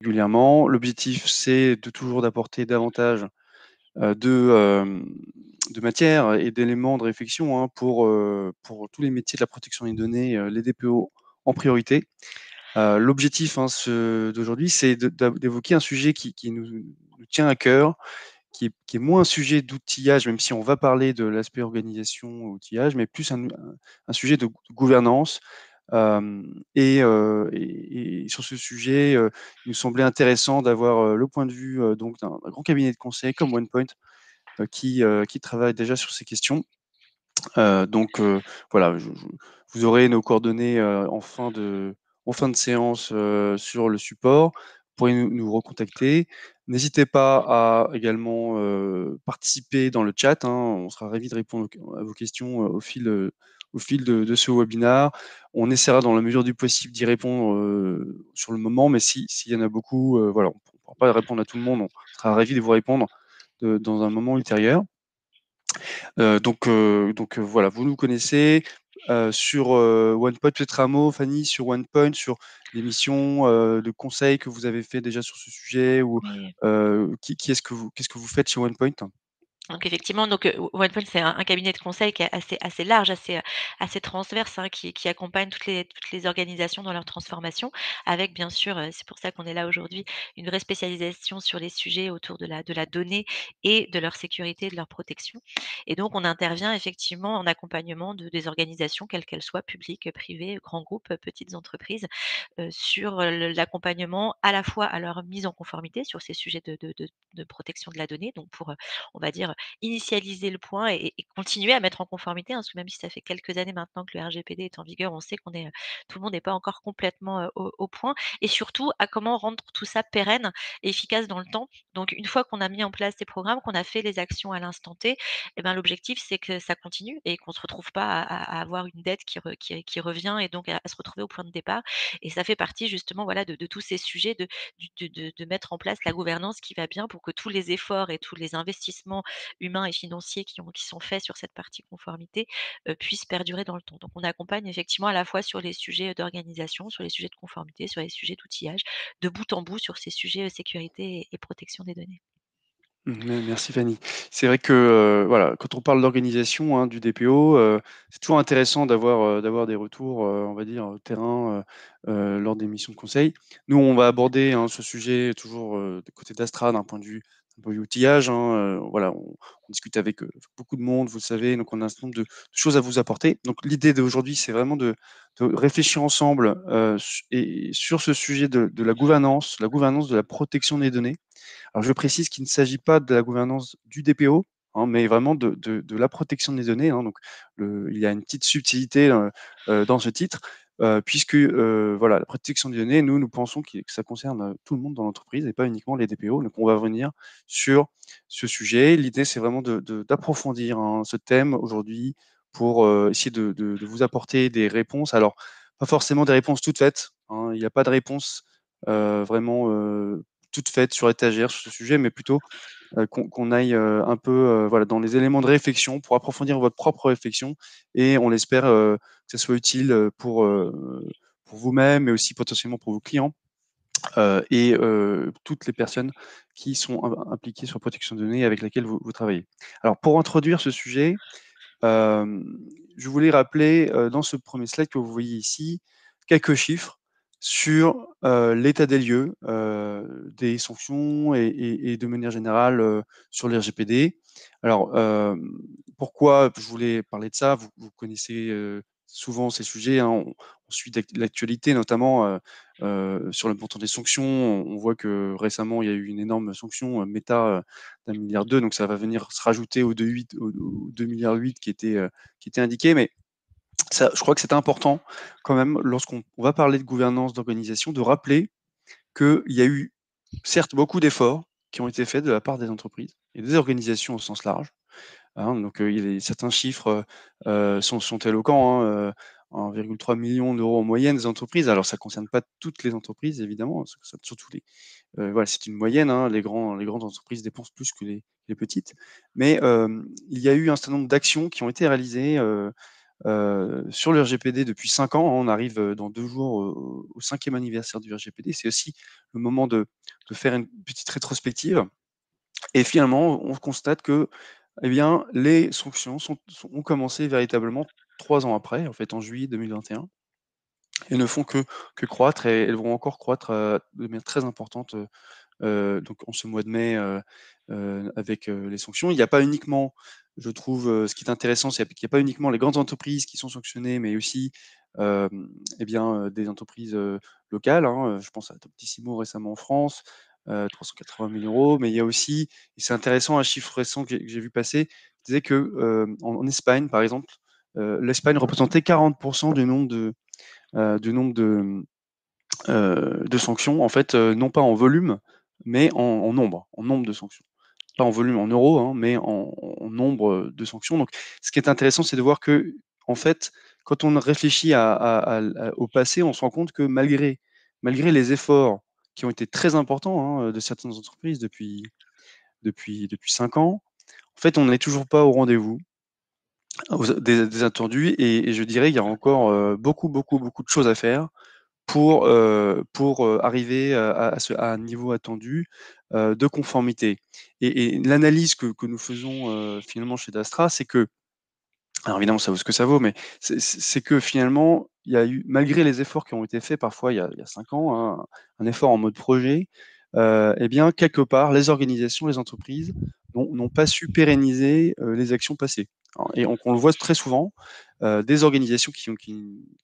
régulièrement. L'objectif, c'est de toujours d'apporter davantage de matière et d'éléments de réflexion, hein, pour tous les métiers de la protection des données, les DPO en priorité. L'objectif, hein, d'aujourd'hui, c'est d'évoquer un sujet qui nous tient à cœur, qui est moins un sujet d'outillage, même si on va parler de l'aspect organisation, outillage, mais plus un sujet de gouvernance. Et sur ce sujet, il nous semblait intéressant d'avoir le point de vue donc d'un grand cabinet de conseil comme OnePoint, qui travaille déjà sur ces questions. Donc voilà, vous aurez nos coordonnées en fin de séance sur le support. Vous pourrez nous recontacter. N'hésitez pas à également participer dans le chat, hein. On sera ravis de répondre à vos questions au fil de ce webinar. On essaiera dans la mesure du possible d'y répondre sur le moment, mais s'il y en a beaucoup, voilà, on ne pourra pas répondre à tout le monde. On sera ravis de vous répondre dans un moment ultérieur. Voilà, vous nous connaissez sur OnePoint, peut-être un mot, Fanny, sur OnePoint, sur les missions de conseil que vous avez fait déjà sur ce sujet, ou Oui. qu'est-ce que vous faites chez OnePoint? Donc effectivement, OnePoint, c'est un cabinet de conseil qui est assez large, assez transverse, hein, qui accompagne toutes les organisations dans leur transformation avec bien sûr, c'est pour ça qu'on est là aujourd'hui, une vraie spécialisation sur les sujets autour de la donnée et de leur sécurité et de leur protection. Et donc on intervient effectivement en accompagnement des organisations, quelles qu'elles soient, publiques, privées, grands groupes, petites entreprises, sur, l'accompagnement à la fois à leur mise en conformité sur ces sujets de protection de la donnée, donc pour, on va dire, initialiser le point et continuer à mettre en conformité, hein, parce que même si ça fait quelques années maintenant que le RGPD est en vigueur, on sait tout le monde n'est pas encore complètement, au point et surtout à comment rendre tout ça pérenne et efficace dans le temps. Donc une fois qu'on a mis en place des programmes, qu'on a fait les actions à l'instant T, et ben, l'objectif c'est que ça continue et qu'on se retrouve pas à avoir une dette qui revient et donc à se retrouver au point de départ et ça fait partie justement, voilà, de tous ces sujets de mettre en place la gouvernance qui va bien pour que tous les efforts et tous les investissements humains et financiers qui sont faits sur cette partie conformité, puissent perdurer dans le temps. Donc on accompagne effectivement à la fois sur les sujets d'organisation, sur les sujets de conformité, sur les sujets d'outillage, de bout en bout sur ces sujets, sécurité et protection des données. Merci Fanny. C'est vrai que voilà, quand on parle d'organisation, hein, du DPO, c'est toujours intéressant d'avoir des retours, on va dire, terrain, lors des missions de conseil. Nous, on va aborder, hein, ce sujet toujours du côté d'Astra, d'un point de vue outillage, hein, voilà, on discute avec beaucoup de monde, vous le savez, donc on a un certain nombre de choses à vous apporter. Donc l'idée d'aujourd'hui, c'est vraiment de réfléchir ensemble et sur ce sujet de la gouvernance de la protection des données. Alors, je précise qu'il ne s'agit pas de la gouvernance du DPO, hein, mais vraiment de la protection des données, hein. Donc, il y a une petite subtilité dans ce titre, puisque voilà, la protection des données, nous pensons que ça concerne tout le monde dans l'entreprise et pas uniquement les DPO. Donc, on va revenir sur ce sujet. L'idée, c'est vraiment d'approfondir, hein, ce thème aujourd'hui pour essayer de vous apporter des réponses. Alors, pas forcément des réponses toutes faites, hein. Il n'y a pas de réponse vraiment toute faite sur étagère sur ce sujet, mais plutôt qu'on aille un peu voilà, dans les éléments de réflexion pour approfondir votre propre réflexion et on espère que ça soit utile pour vous-même, mais aussi potentiellement pour vos clients et toutes les personnes qui sont impliquées sur la protection de données avec lesquelles vous travaillez. Alors, pour introduire ce sujet, euh, je voulais rappeler dans ce premier slide que vous voyez ici quelques chiffres sur l'état des lieux des sanctions et de manière générale sur les RGPD. Alors, pourquoi je voulais parler de ça? Vous connaissez souvent ces sujets, hein. On suit l'actualité, notamment sur le montant des sanctions. On voit que récemment, il y a eu une énorme sanction Meta d'1,2 milliard, donc ça va venir se rajouter aux 2,8 milliards qui était indiqué. Mais ça, je crois que c'est important quand même, lorsqu'on va parler de gouvernance d'organisation, de rappeler qu'il y a eu certes beaucoup d'efforts qui ont été faits de la part des entreprises et des organisations au sens large, hein. Donc, certains chiffres sont éloquents, hein, 1,3 million d'euros en moyenne des entreprises. Alors, ça ne concerne pas toutes les entreprises, évidemment, ça concerne surtout voilà, c'est une moyenne, hein, les grandes entreprises dépensent plus que les petites. Mais il y a eu un certain nombre d'actions qui ont été réalisées sur le RGPD depuis 5 ans. On arrive dans 2 jours au 5e anniversaire du RGPD. C'est aussi le moment de faire une petite rétrospective. Et finalement, on constate que, eh bien, les sanctions ont commencé véritablement 3 ans après, en fait, en juillet 2021, et ne font que croître, et elles vont encore croître de manière très importante donc en ce mois de mai, avec les sanctions. Il n'y a pas uniquement, je trouve, ce qui est intéressant, c'est qu'il n'y a pas uniquement les grandes entreprises qui sont sanctionnées, mais aussi eh bien, des entreprises locales, hein. Je pense à Toptissimo récemment en France, 380 000 euros. Mais il y a aussi, et c'est intéressant, un chiffre récent que j'ai vu passer, qui disait que en Espagne, par exemple, l'Espagne représentait 40% du nombre de sanctions, en fait, non pas en volume, mais en nombre de sanctions. Pas en volume en euros, hein, mais en nombre de sanctions. Donc, ce qui est intéressant, c'est de voir que, en fait, quand on réfléchit au passé, on se rend compte que malgré les efforts qui ont été très importants, hein, de certaines entreprises depuis 5 ans, en fait, on n'est toujours pas au rendez-vous des attendus, et je dirais qu'il y a encore beaucoup, beaucoup, beaucoup de choses à faire pour arriver à un niveau attendu de conformité. Et l'analyse que nous faisons finalement chez Dastra, c'est que, alors évidemment, ça vaut ce que ça vaut, mais c'est que finalement, il y a eu, malgré les efforts qui ont été faits parfois il y a 5 ans, hein, un effort en mode projet, eh bien, quelque part, les organisations, les entreprises n'ont pas su pérenniser les actions passées. Alors, et on le voit très souvent, des organisations qui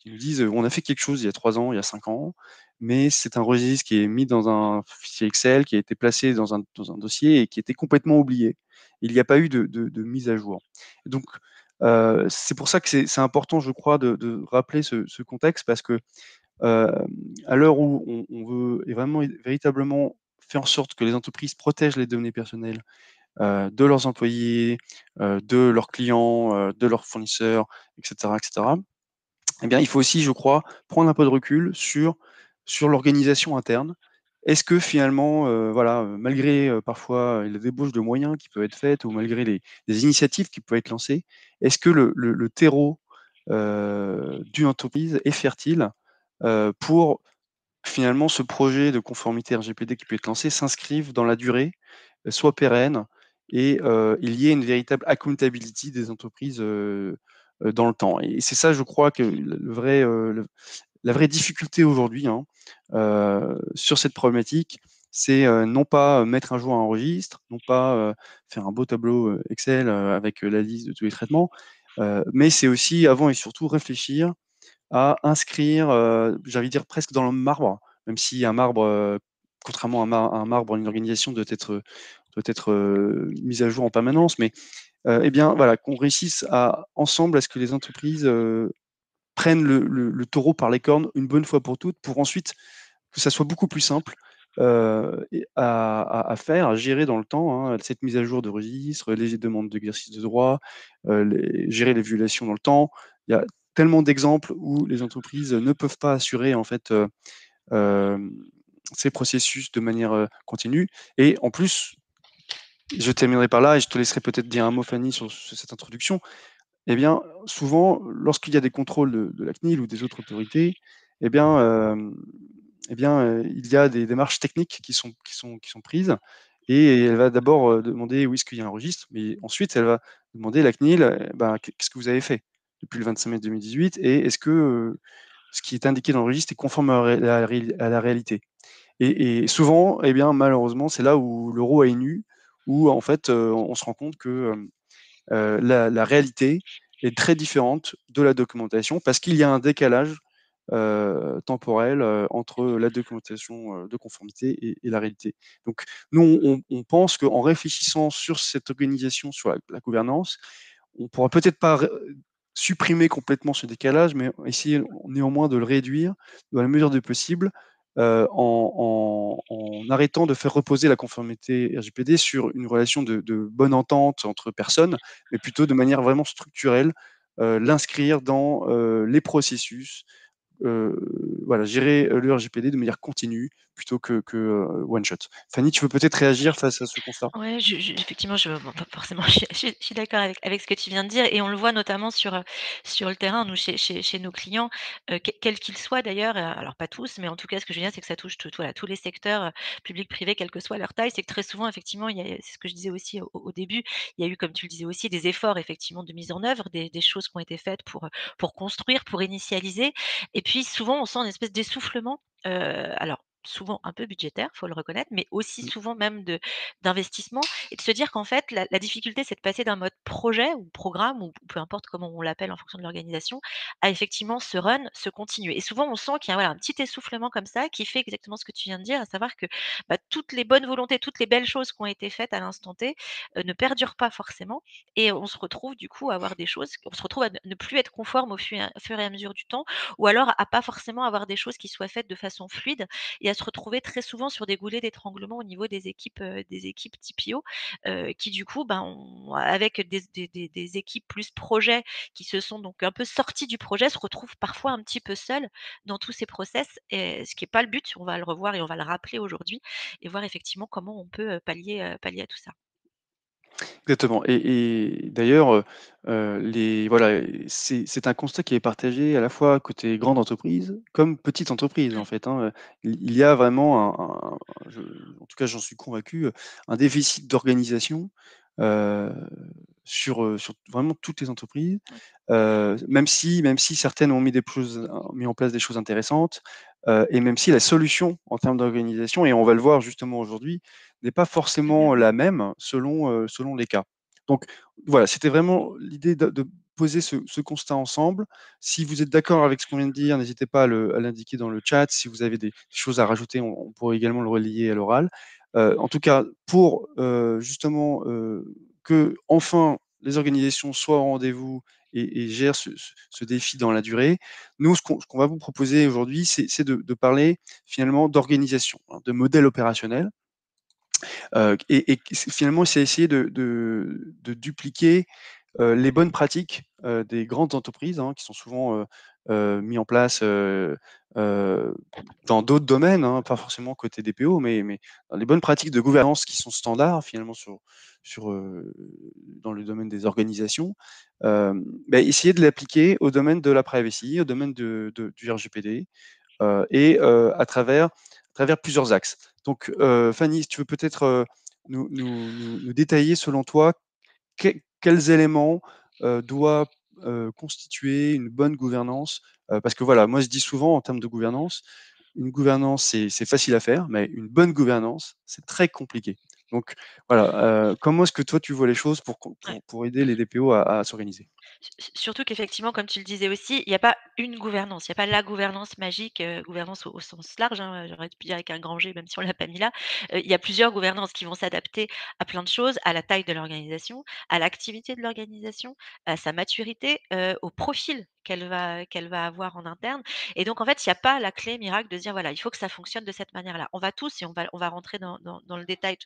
nous disent on a fait quelque chose il y a 3 ans, il y a 5 ans, mais c'est un registre qui est mis dans un fichier Excel, qui a été placé dans un dossier et qui était complètement oublié. Il n'y a pas eu de mise à jour. Donc, c'est pour ça que c'est important, je crois, de rappeler ce contexte, parce que euh, à l'heure où on veut et vraiment véritablement faire en sorte que les entreprises protègent les données personnelles de leurs employés, de leurs clients, de leurs fournisseurs, etc., etc., eh bien, il faut aussi, je crois, prendre un peu de recul sur l'organisation interne. Est-ce que finalement, voilà, malgré parfois les débauches de moyens qui peuvent être faites, ou malgré les initiatives qui peuvent être lancées, est-ce que le terreau d'une entreprise est fertile pour finalement ce projet de conformité RGPD qui peut être lancé s'inscrive dans la durée, soit pérenne, et il y ait une véritable accountability des entreprises dans le temps. Et c'est ça, je crois, que la vraie difficulté aujourd'hui, hein, sur cette problématique, c'est non pas mettre un jour un registre, non pas faire un beau tableau Excel avec la liste de tous les traitements, mais c'est aussi, avant et surtout, réfléchir à inscrire, j'allais dire presque dans le marbre, même si un marbre, contrairement à un marbre, une organisation doit être mise à jour en permanence. Mais eh bien, voilà, qu'on réussisse ensemble à ce que les entreprises prennent le taureau par les cornes une bonne fois pour toutes, pour ensuite que ça soit beaucoup plus simple à faire, à gérer dans le temps, hein, cette mise à jour de registre, les demandes d'exercice de droit, gérer les violations dans le temps. Il y a tellement d'exemples où les entreprises ne peuvent pas assurer, en fait, euh, ces processus de manière continue. Et en plus, je terminerai par là, et je te laisserai peut-être dire un mot, Fanny, sur cette introduction. Eh bien, souvent, lorsqu'il y a des contrôles de la CNIL ou des autres autorités, eh bien, il y a des démarches techniques qui sont prises, et elle va d'abord demander où est-ce qu'il y a un registre, mais ensuite elle va demander à la CNIL, ben, qu'est-ce que vous avez fait depuis le 25 mai 2018, et est-ce que ce qui est indiqué dans le registre est conforme à la réalité. Et souvent, eh bien, malheureusement, c'est là où l'euro est nu, où en fait on se rend compte que la réalité est très différente de la documentation, parce qu'il y a un décalage temporel entre la documentation de conformité et la réalité. Donc, nous, on pense qu'en réfléchissant sur cette organisation, sur la gouvernance, on pourra peut-être pas supprimer complètement ce décalage, mais essayer néanmoins de le réduire dans la mesure du possible, en arrêtant de faire reposer la conformité RGPD sur une relation de bonne entente entre personnes, mais plutôt de manière vraiment structurelle, l'inscrire dans les processus voilà, gérer, le RGPD de manière continue plutôt que one shot. Fanny, tu veux peut-être réagir face à ce constat? Ouais, je effectivement, je bon, pas forcément, je suis d'accord avec ce que tu viens de dire et on le voit notamment sur le terrain, nous, chez nos clients, quels qu'ils soient d'ailleurs, alors pas tous, mais en tout cas, ce que je veux dire, c'est que ça touche voilà, tous les secteurs, publics, privés, quelle que soit leur taille. C'est que très souvent, effectivement, il y a c'est ce que je disais aussi au début, il y a eu, comme tu le disais aussi, des efforts effectivement de mise en œuvre, des choses qui ont été faites pour construire, pour initialiser et puis souvent, on sent une espèce d'essoufflement, alors souvent un peu budgétaire, faut le reconnaître, mais aussi Mmh, souvent même d'investissement et de se dire qu'en fait, la difficulté, c'est de passer d'un mode projet ou programme ou peu importe comment on l'appelle en fonction de l'organisation, à effectivement ce run, ce continu et souvent, on sent qu'il y a, voilà, un petit essoufflement comme ça qui fait exactement ce que tu viens de dire, à savoir que, bah, toutes les bonnes volontés, toutes les belles choses qui ont été faites à l'instant T, ne perdurent pas forcément et on se retrouve du coup à avoir des choses on se retrouve à ne plus être conforme au fur et à mesure du temps ou alors à pas forcément avoir des choses qui soient faites de façon fluide et à se retrouver très souvent sur des goulets d'étranglement au niveau des équipes TPO, qui du coup, ben, ont avec des équipes plus projets qui se sont donc un peu sorties du projet, se retrouvent parfois un petit peu seules dans tous ces process et ce qui est pas le but. On va le revoir et on va le rappeler aujourd'hui et voir effectivement comment on peut, pallier à tout ça. exactement et d'ailleurs, les voilà, c'est un constat qui est partagé à la fois côté grande entreprise comme petite entreprise, en Ouais, fait, hein, il y a vraiment je en tout cas, j'en suis convaincu, un déficit d'organisation, heu, sur vraiment toutes les entreprises, ouais, même si certaines ont mis en place des choses intéressantes, et même si la solution en termes d'organisation et on va le voir justement aujourd'hui, n'est pas mmh forcément la même selon les cas. Donc voilà, c'était vraiment l'idée de poser ce constat ensemble. Si vous êtes d'accord avec ce qu'on vient de dire, n'hésitez pas à l'indiquer dans le chat. Si vous avez des choses à rajouter, on pourrait également le relayer à l'oral. En tout cas, pour justement que enfin les organisations soient au rendez-vous et gèrent ce défi dans la durée, nous, ce qu'on va vous proposer aujourd'hui, c'est de parler finalement d'organisation, hein, de modèle opérationnel. Et finalement, c'est essayer de dupliquer les bonnes pratiques des grandes entreprises, hein, qui sont souvent mis en place euh, dans d'autres domaines, hein, pas forcément côté DPO, mais dans les bonnes pratiques de gouvernance qui sont standards finalement dans le domaine des organisations, essayer de l'appliquer au domaine de la privacy, au domaine du RGPD, à travers plusieurs axes. Donc, Fanny, si tu veux peut-être nous détailler, selon toi, quels éléments doit constituer une bonne gouvernance. Parce que voilà, moi je dis souvent en termes de gouvernance, une gouvernance c'est facile à faire, mais une bonne gouvernance c'est très compliqué. Donc voilà, comment est-ce que toi tu vois les choses ouais. pour aider les DPO à s'organiser? Surtout qu'effectivement, comme tu le disais aussi, il y a pas une gouvernance, il y a pas la gouvernance magique, gouvernance au sens large, hein, j'aurais pu dire avec un grand G, même si on l'a pas mis là. Il y a plusieurs gouvernances qui vont s'adapter à plein de choses, à la taille de l'organisation, à l'activité de l'organisation, à sa maturité, au profil qu'elle va avoir en interne et donc en fait, il y a pas la clé miracle de se dire: «Voilà, il faut que ça fonctionne de cette manière-là». On va tous et on va rentrer dans le détail,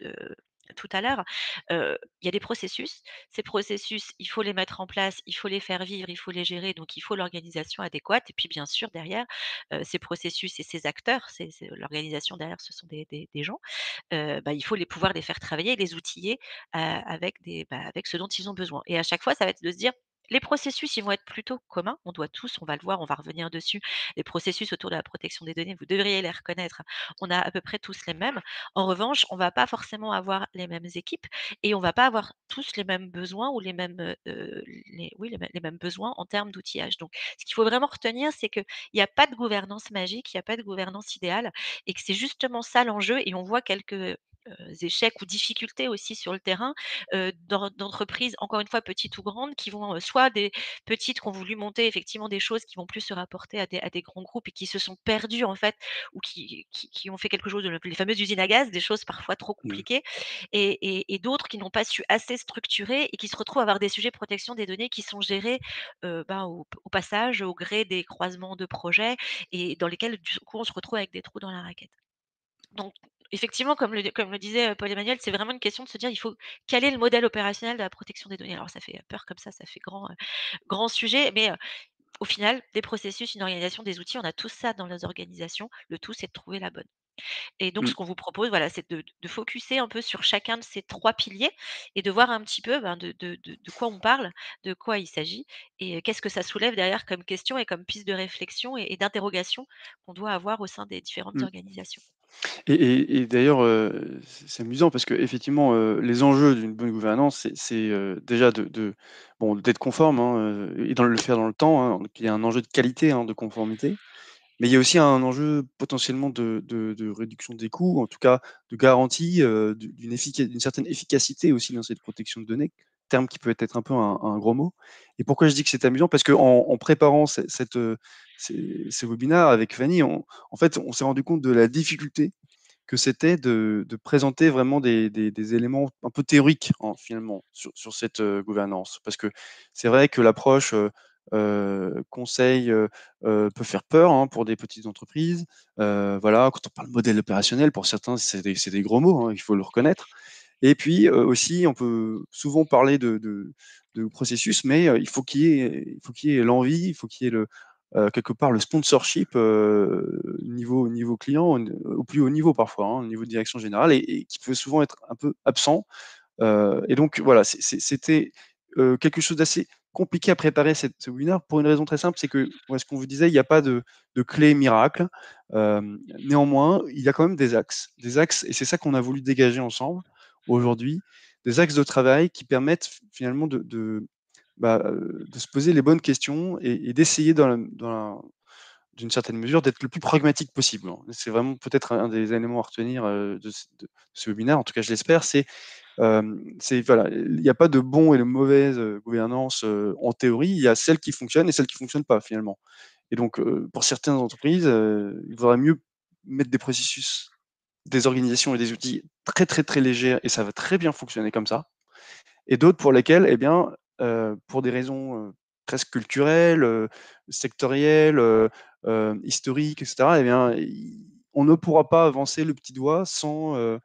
tout à l'heure, il y a des processus. Ces processus, il faut les mettre en place, il faut les faire vivre, il faut les gérer, donc il faut l'organisation adéquate et puis bien sûr derrière, ces processus et ces acteurs, c'est l'organisation derrière ce sont des gens, bah, il faut pouvoir les faire travailler, les outiller, avec ce dont ils ont besoin et à chaque fois, ça va être de se dire: «Les processus, ils vont être plutôt communs». On va le voir, on va revenir dessus. Les processus autour de la protection des données, vous devriez les reconnaître. On a à peu près tous les mêmes. En revanche, on va pas forcément avoir les mêmes équipes et on va pas avoir tous les mêmes besoins ou les mêmes besoins en termes d'outillage. Donc ce qu'il faut vraiment retenir, c'est qu'il y a pas de gouvernance magique, il y a pas de gouvernance idéale et que c'est justement ça l'enjeu et on voit quelques, échecs ou difficultés aussi sur le terrain, d'entreprises, encore une fois petites ou grandes, qui vont, soit des petites qui ont voulu monter effectivement des choses qui vont plus se rapporter à des grands groupes et qui se sont perdues en fait ou qui ont fait quelque chose de les fameuses usines à gaz, des choses parfois trop Mmh. compliquées et d'autres qui n'ont pas su assez structurer et qui se retrouvent à avoir des sujets de protection des données qui sont gérés, au passage, au gré des croisements de projets et dans lesquels du coup on se retrouve avec des trous dans la raquette. Donc effectivement, comme le disait, Paul Emmanuel, c'est vraiment une question de se dire: «Il faut quel est le modèle opérationnel de la protection des données?» Alors ça fait peur comme ça fait grand sujet, mais au final, des processus, une organisation, des outils, on a tous ça dans nos organisations. Le tout, c'est de trouver la bonne. Et donc Mmh, ce qu'on vous propose, voilà, c'est de focuser un peu sur chacun de ces 3 piliers et de voir un petit peu, ben, de quoi on parle, de quoi il s'agit et qu'est-ce que ça soulève derrière comme question et comme piste de réflexion et d'interrogation qu'on doit avoir au sein des différentes mmh. organisations. Et d'ailleurs, c'est amusant parce qu'effectivement, les enjeux d'une bonne gouvernance, c'est déjà bon, d'être conforme, hein, et le faire dans le temps, hein. Donc il y a un enjeu de qualité, hein, de conformité. Mais il y a aussi un enjeu potentiellement de réduction des coûts, en tout cas de garantie, d'une certaine efficacité aussi dans cette protection de données, terme qui peut être un peu un gros mot. Et pourquoi je dis que c'est amusant? Parce qu'en préparant ces webinaires avec Fanny, en fait, on s'est rendu compte de la difficulté que c'était de présenter vraiment des éléments un peu théoriques finalement sur cette gouvernance. Parce que c'est vrai que l'approche conseil peut faire peur, hein, pour des petites entreprises. Voilà, quand on parle modèle opérationnel, pour certains, c'est des gros mots, hein, il faut le reconnaître. Et puis aussi, on peut souvent parler de processus, mais il faut qu'il y ait l'envie, il faut qu'il y ait quelque part le sponsorship niveau client, au plus haut niveau parfois, hein, au niveau de direction générale, et qui peut souvent être un peu absent. Et donc voilà, c'était quelque chose d'assez compliqué à préparer ce webinaire pour une raison très simple, c'est que, ouais, ce qu'on vous disait, il n'y a pas de clé miracle. Néanmoins, il y a quand même des axes, et c'est ça qu'on a voulu dégager ensemble aujourd'hui, des axes de travail qui permettent finalement de se poser les bonnes questions et d'essayer d'une certaine mesure d'être le plus pragmatique possible, hein. C'est vraiment peut-être un des éléments à retenir de ce webinaire, en tout cas je l'espère, c'est voilà, il n'y a pas de bon et de mauvaise gouvernance en théorie, il y a celle qui fonctionne et celle qui ne fonctionne pas finalement. Et donc, pour certaines entreprises, il vaudrait mieux mettre des processus, des organisations et des outils très, très, très légers, et ça va très bien fonctionner comme ça. Et d'autres pour lesquelles, eh bien, pour des raisons presque culturelles, sectorielles, historiques, et cetera, eh bien, on ne pourra pas avancer le petit doigt sans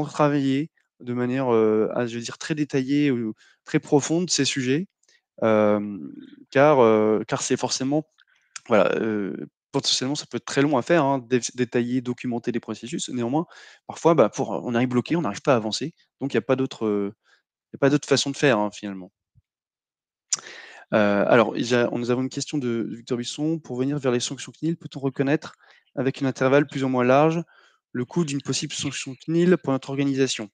travailler de manière, je veux dire, très détaillée ou très profonde ces sujets, car c'est forcément, voilà, potentiellement, ça peut être très long à faire, hein, détailler, documenter les processus. Néanmoins, parfois, bah, on arrive bloqué, on n'arrive pas à avancer, donc il y a pas d'autre façon de faire, hein, finalement. Alors, nous avons une question de Victor Bisson. Pour venir vers les sanctions CNIL, peut-on reconnaître, avec un intervalle plus ou moins large, le coût d'une possible sanction CNIL pour notre organisation?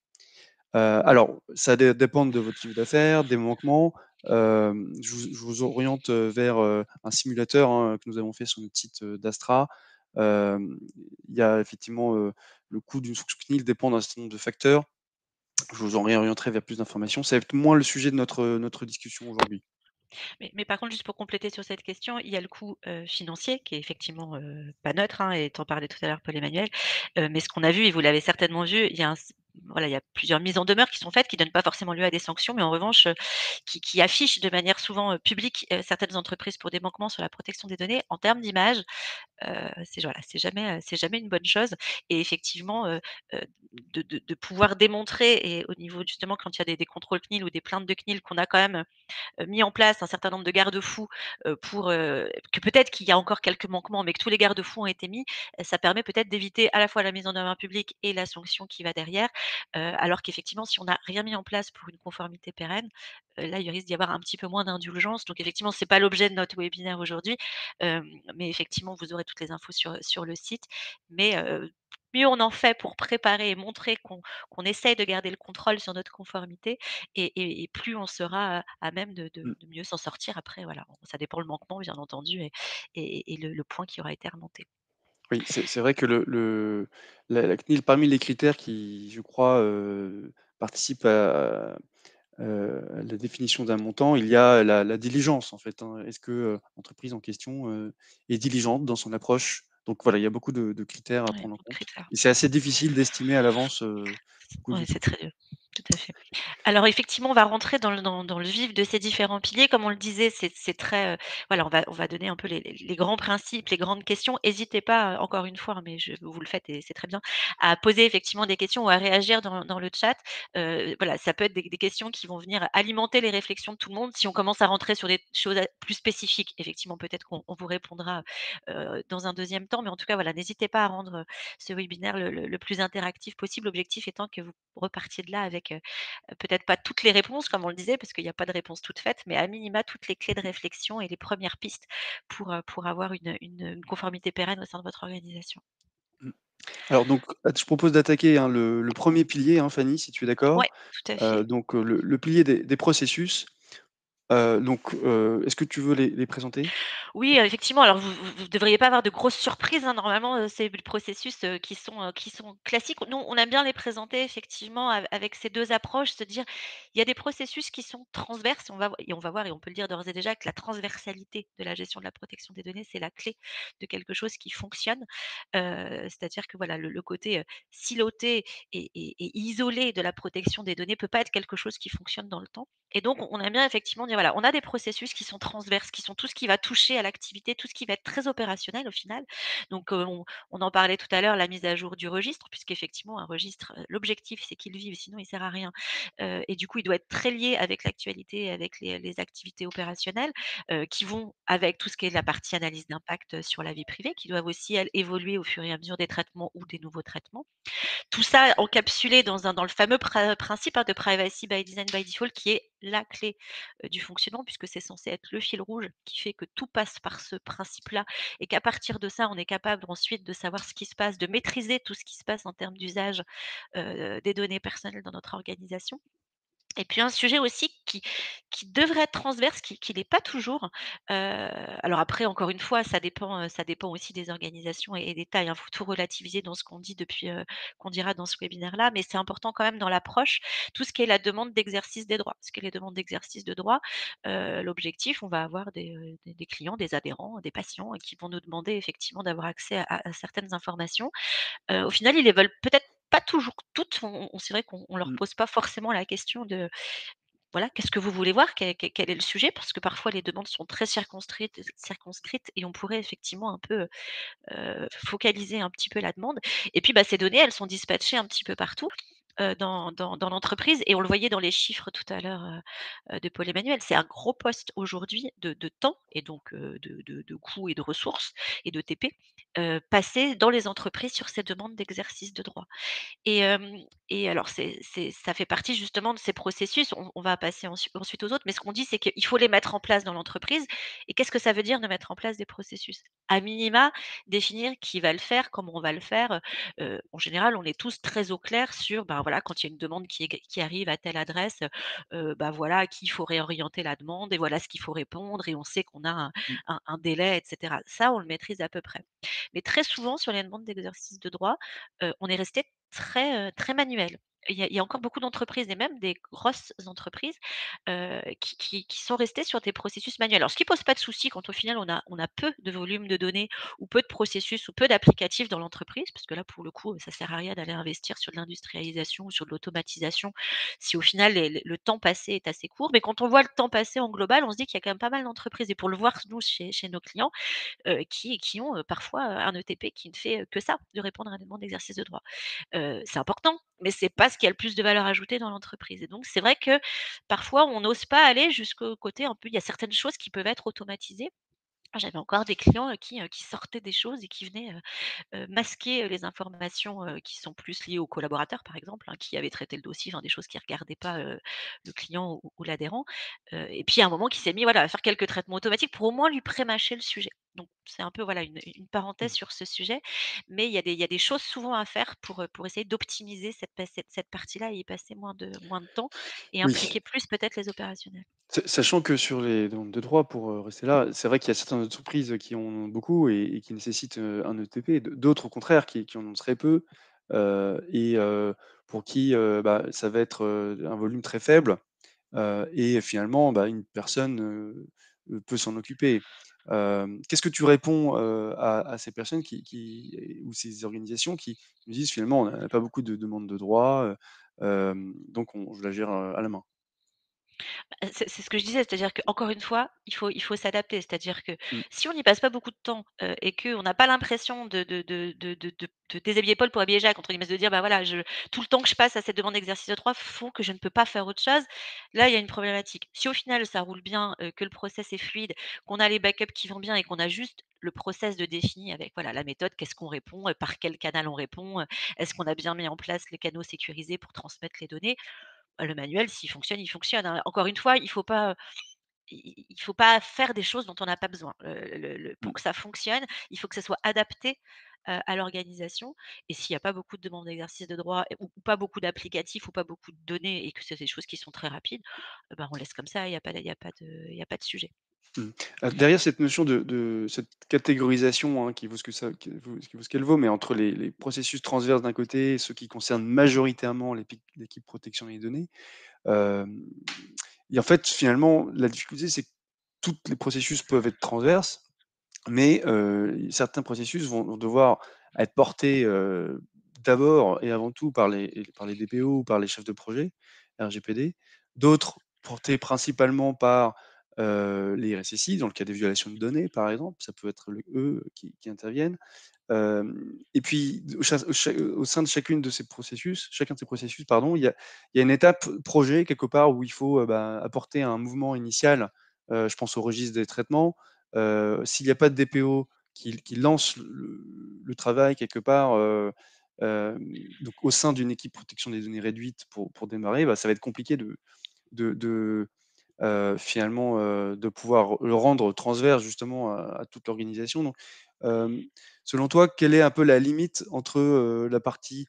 Alors, ça dépend de votre chiffre d'affaires, des manquements. Je vous oriente vers un simulateur, hein, que nous avons fait sur notre site d'Astra. Il y a effectivement le coût d'une sanction CNIL dépend d'un certain nombre de facteurs. Je vous en réorienterai vers plus d'informations. C'est peut-être moins le sujet de notre discussion aujourd'hui. Mais par contre, juste pour compléter sur cette question, il y a le coût, financier qui est effectivement, pas neutre, hein, et tu en parlais tout à l'heure, Paul-Emmanuel. Mais ce qu'on a vu et vous l'avez certainement vu, il y a voilà, il y a plusieurs mises en demeure qui sont faites, qui donnent pas forcément lieu à des sanctions, mais en revanche, qui affichent de manière souvent, publique, certaines entreprises pour des manquements sur la protection des données. En termes d'image, c'est voilà, c'est jamais une bonne chose et effectivement, de pouvoir démontrer et au niveau justement quand il y a des contrôles CNIL ou des plaintes de CNIL qu'on a quand même mis en place un certain nombre de garde-fous, pour, que peut-être qu'il y a encore quelques manquements, mais que tous les garde-fous ont été mis, ça permet peut-être d'éviter à la fois la mise en demeure publique et la sanction qui va derrière. Alors qu'effectivement, si on n'a rien mis en place pour une conformité pérenne, là, il risque d'y avoir un petit peu moins d'indulgence. Donc effectivement, c'est pas l'objet de notre webinaire aujourd'hui, mais effectivement, vous aurez toutes les infos sur le site. Mais, mieux on en fait pour préparer et montrer qu'on essaye de garder le contrôle sur notre conformité et plus on sera à même Mmh. de mieux s'en sortir. Après voilà, ça dépend le manquement bien entendu et le point qui aura été remonté. Oui, c'est vrai que la CNIL, parmi les critères qui, je crois, participent à la définition d'un montant, il y a la diligence, en fait, hein. Est-ce que, l'entreprise en question, est diligente dans son approche? Donc voilà, il y a beaucoup de critères à Ouais, prendre en beaucoup de compte, critères. et c'est assez difficile d'estimer à l'avance, le coût Ouais, d'une c'est sanction. très dur. Tout à fait. Alors effectivement, on va rentrer dans le vif de ces différents piliers. Comme on le disait, c'est très, voilà, on va donner un peu les grands principes, les grandes questions. Hésitez pas, encore une fois, hein, mais vous le faites et c'est très bien, à poser effectivement des questions ou à réagir dans le chat. Voilà, ça peut être des questions qui vont venir alimenter les réflexions de tout le monde. Si on commence à rentrer sur des choses plus spécifiques, effectivement, peut-être qu'on vous répondra, dans un deuxième temps. Mais en tout cas, voilà, n'hésitez pas à rendre, ce webinaire le plus interactif possible. L'objectif étant que vous repartiez de là avec, peut-être pas toutes les réponses comme on le disait, parce qu'il y a pas de réponse toute faite, mais à minima toutes les clés de réflexion et les premières pistes pour avoir une conformité pérenne au sein de votre organisation. Mmh. Alors donc, je propose d'attaquer, hein, le 1er pilier, hein, Fanny, si tu es d'accord? Ouais, tout à fait. Donc, le pilier des processus. Donc, est-ce que tu veux les présenter? Oui, effectivement, alors vous devriez pas avoir de grosses surprises, hein. Normalement, c'est le processus, qui sont classiques. Nous, on aime bien les présenter effectivement avec ces 2 approches, se dire: il y a des processus qui sont transverses. On va voir et on peut le dire d'ores et déjà que la transversalité de la gestion de la protection des données, c'est la clé de quelque chose qui fonctionne. C'est-à-dire que voilà, le côté, siloté et isolé de la protection des données peut pas être quelque chose qui fonctionne dans le temps. Et donc, on aime bien effectivement dire, voilà, on a des processus qui sont transverses, qui sont tout ce qui va toucher à l'activité, tout ce qui va être très opérationnel au final. Donc, on en parlait tout à l'heure, la mise à jour du registre, puisqu'effectivement, un registre, l'objectif, c'est qu'il vive, sinon il sert à rien. Et du coup, il doit être très lié avec l'actualité, avec les activités opérationnelles, qui vont avec tout ce qui est la partie analyse d'impact, sur la vie privée, qui doivent aussi, elles, évoluer au fur et à mesure des traitements ou des nouveaux traitements. Tout ça encapsulé dans le fameux principe, hein, de privacy by design by default qui est la clé, du fonctionnement puisque c'est censé être le fil rouge qui fait que tout passe par ce principe-là et qu'à partir de ça, on est capable ensuite de savoir ce qui se passe, de maîtriser tout ce qui se passe en termes d'usage, des données personnelles dans notre organisation. Et puis un sujet aussi qui devrait être transverse, qui l'est pas toujours, alors après encore une fois ça dépend aussi des organisations et des tailles, hein. Faut tout relativiser dans ce qu'on dit depuis, qu'on dira dans ce webinaire-là, mais c'est important quand même dans l'approche, tout ce qui est la demande d'exercice des droits. Parce que les demandes d'exercice de droits, l'objectif, on va avoir des clients, des adhérents, des patients, qui vont nous demander effectivement d'avoir accès à certaines informations. Au final, ils les veulent peut-être pas toujours toutes. C'est vrai qu'on leur Mmh. pose pas forcément la question de, voilà: «Qu'est-ce que vous voulez voir? Quel est le sujet?» parce que parfois les demandes sont très circonscrites et on pourrait effectivement un peu, focaliser un petit peu la demande et puis, bah, ces données, elles sont dispatchées un petit peu partout, dans l'entreprise et on le voyait dans les chiffres tout à l'heure, de Paul Emmanuel. C'est un gros poste aujourd'hui de temps et donc de coûts et de ressources et de TP, passés dans les entreprises sur ces demandes d'exercice de droit. Et alors ça fait partie justement de ces processus. On va passer ensuite aux autres, mais ce qu'on dit, c'est qu'il faut les mettre en place dans l'entreprise. Et qu'est-ce que ça veut dire de mettre en place des processus? À minima, définir qui va le faire, comment on va le faire. En général, on est tous très au clair sur, ben, voilà, quand il y a une demande qui arrive à telle adresse, bah, voilà, à qui il faut réorienter la demande et voilà ce qu'il faut répondre et on sait qu'on a un Mmh. un un délai et cetera. Ça, on le maîtrise à peu près. Mais très souvent sur les demandes d'exercice de droit, on est resté très manuel. Il y a encore beaucoup d'entreprises et même des grosses entreprises, qui sont restées sur des processus manuels. Alors ce qui pose pas de souci quand au final on a peu de volume de données ou peu de processus ou peu d'applicatifs dans l'entreprise, parce que là pour le coup, ça sert à rien d'aller investir sur de l'industrialisation ou sur de l'automatisation si au final le temps passé est assez court. Mais quand on voit le temps passé en global, on se dit qu'il y a quand même pas mal d'entreprises et pour le voir nous chez nos clients, qui ont, parfois, un ETP qui ne fait, que ça, de répondre à des demandes d'exercice de droit. C'est important, mais c'est pas ce qui a le plus de valeur ajoutée dans l'entreprise et donc c'est vrai que parfois on n'ose pas aller jusqu'au côté un peu il y a certaines choses qui peuvent être automatisées. J'avais encore des clients, qui sortaient des choses et qui venaient, masquer, les informations, qui sont plus liées aux collaborateurs, par exemple, hein, qui avaient traité le dossier, enfin des choses qui ne regardaient pas, le client ou l'adhérent. Et puis à un moment qui s'est mis, voilà, à faire quelques traitements automatiques pour au moins lui prémâcher le sujet. Donc c'est un peu, voilà, une parenthèse Mmh. sur ce sujet, mais il y a des choses souvent à faire pour essayer d'optimiser cette partie-là et y passer moins de temps et Oui. impliquer plus peut-être les opérationnels. Sachant que sur les demandes de droit, pour, rester là, c'est vrai qu'il y a certaines entreprises qui en ont beaucoup et qui nécessitent, un ETP, d'autres au contraire qui en ont très peu, et pour qui, bah, ça va être, un volume très faible, et finalement, bah, une personne, peut s'en occuper. Qu'est-ce que tu réponds, à ces personnes ou ces organisations qui nous disent: «Finalement, on n'a pas beaucoup de demandes de droit», donc je la gère, à la main. C'est ce que je disais, c'est-à-dire qu'encore une fois, il faut s'adapter. C'est-à-dire que Mmh, si on n'y passe pas beaucoup de temps, et qu'on n'a pas l'impression de «déshabiller Paul pour habiller Jacques» entre guillemets, de dire: «Bah, voilà, je tout le temps que je passe à cette demande d'exercice de droit font que je ne peux pas faire autre chose». Là, il y a une problématique. Si au final ça roule bien, que le process est fluide, qu'on a les backups qui vont bien et qu'on a juste le process de défini avec, voilà, la méthode, qu'est-ce qu'on répond, par quel canal on répond, est-ce qu'on a bien mis en place les canaux sécurisés pour transmettre les données? Le manuel, s'il fonctionne, il fonctionne, hein. Encore une fois, il faut pas faire des choses dont on n'a pas besoin. Pour mmh, que ça fonctionne, il faut que ça soit adapté, à l'organisation et s'il y a pas beaucoup de demandes d'exercice de droit ou pas beaucoup d'applicatifs ou pas beaucoup de données et que c'est des choses qui sont très rapides, ben, on laisse comme ça, il y a pas de sujet. mmh. Derrière cette notion de cette catégorisation, hein, qui vaut ce qu'elle vaut, mais entre les processus transverses d'un côté et ceux qui concernent majoritairement l'équipe protection des données, hem et en fait, finalement, la difficulté, c'est que tous les processus peuvent être transverses, mais certains processus vont devoir être portés, d'abord et avant tout par les DPO ou par les chefs de projet RGPD. D'autres portés principalement par, les RSSI dans le cas des violations de données, par exemple, ça peut être eux qui interviennent. Et puis au sein de chacun de ces processus, pardon, il y a une étape projet quelque part où il faut, apporter un mouvement initial, je pense au registre des traitements. S'il n'y a pas de DPO qui lance le travail quelque part, donc au sein d'une équipe protection des données réduite pour démarrer, ça va être compliqué de finalement, de pouvoir le rendre transverse justement à toute l'organisation. Donc, hem, selon toi, quelle est un peu la limite entre, la partie,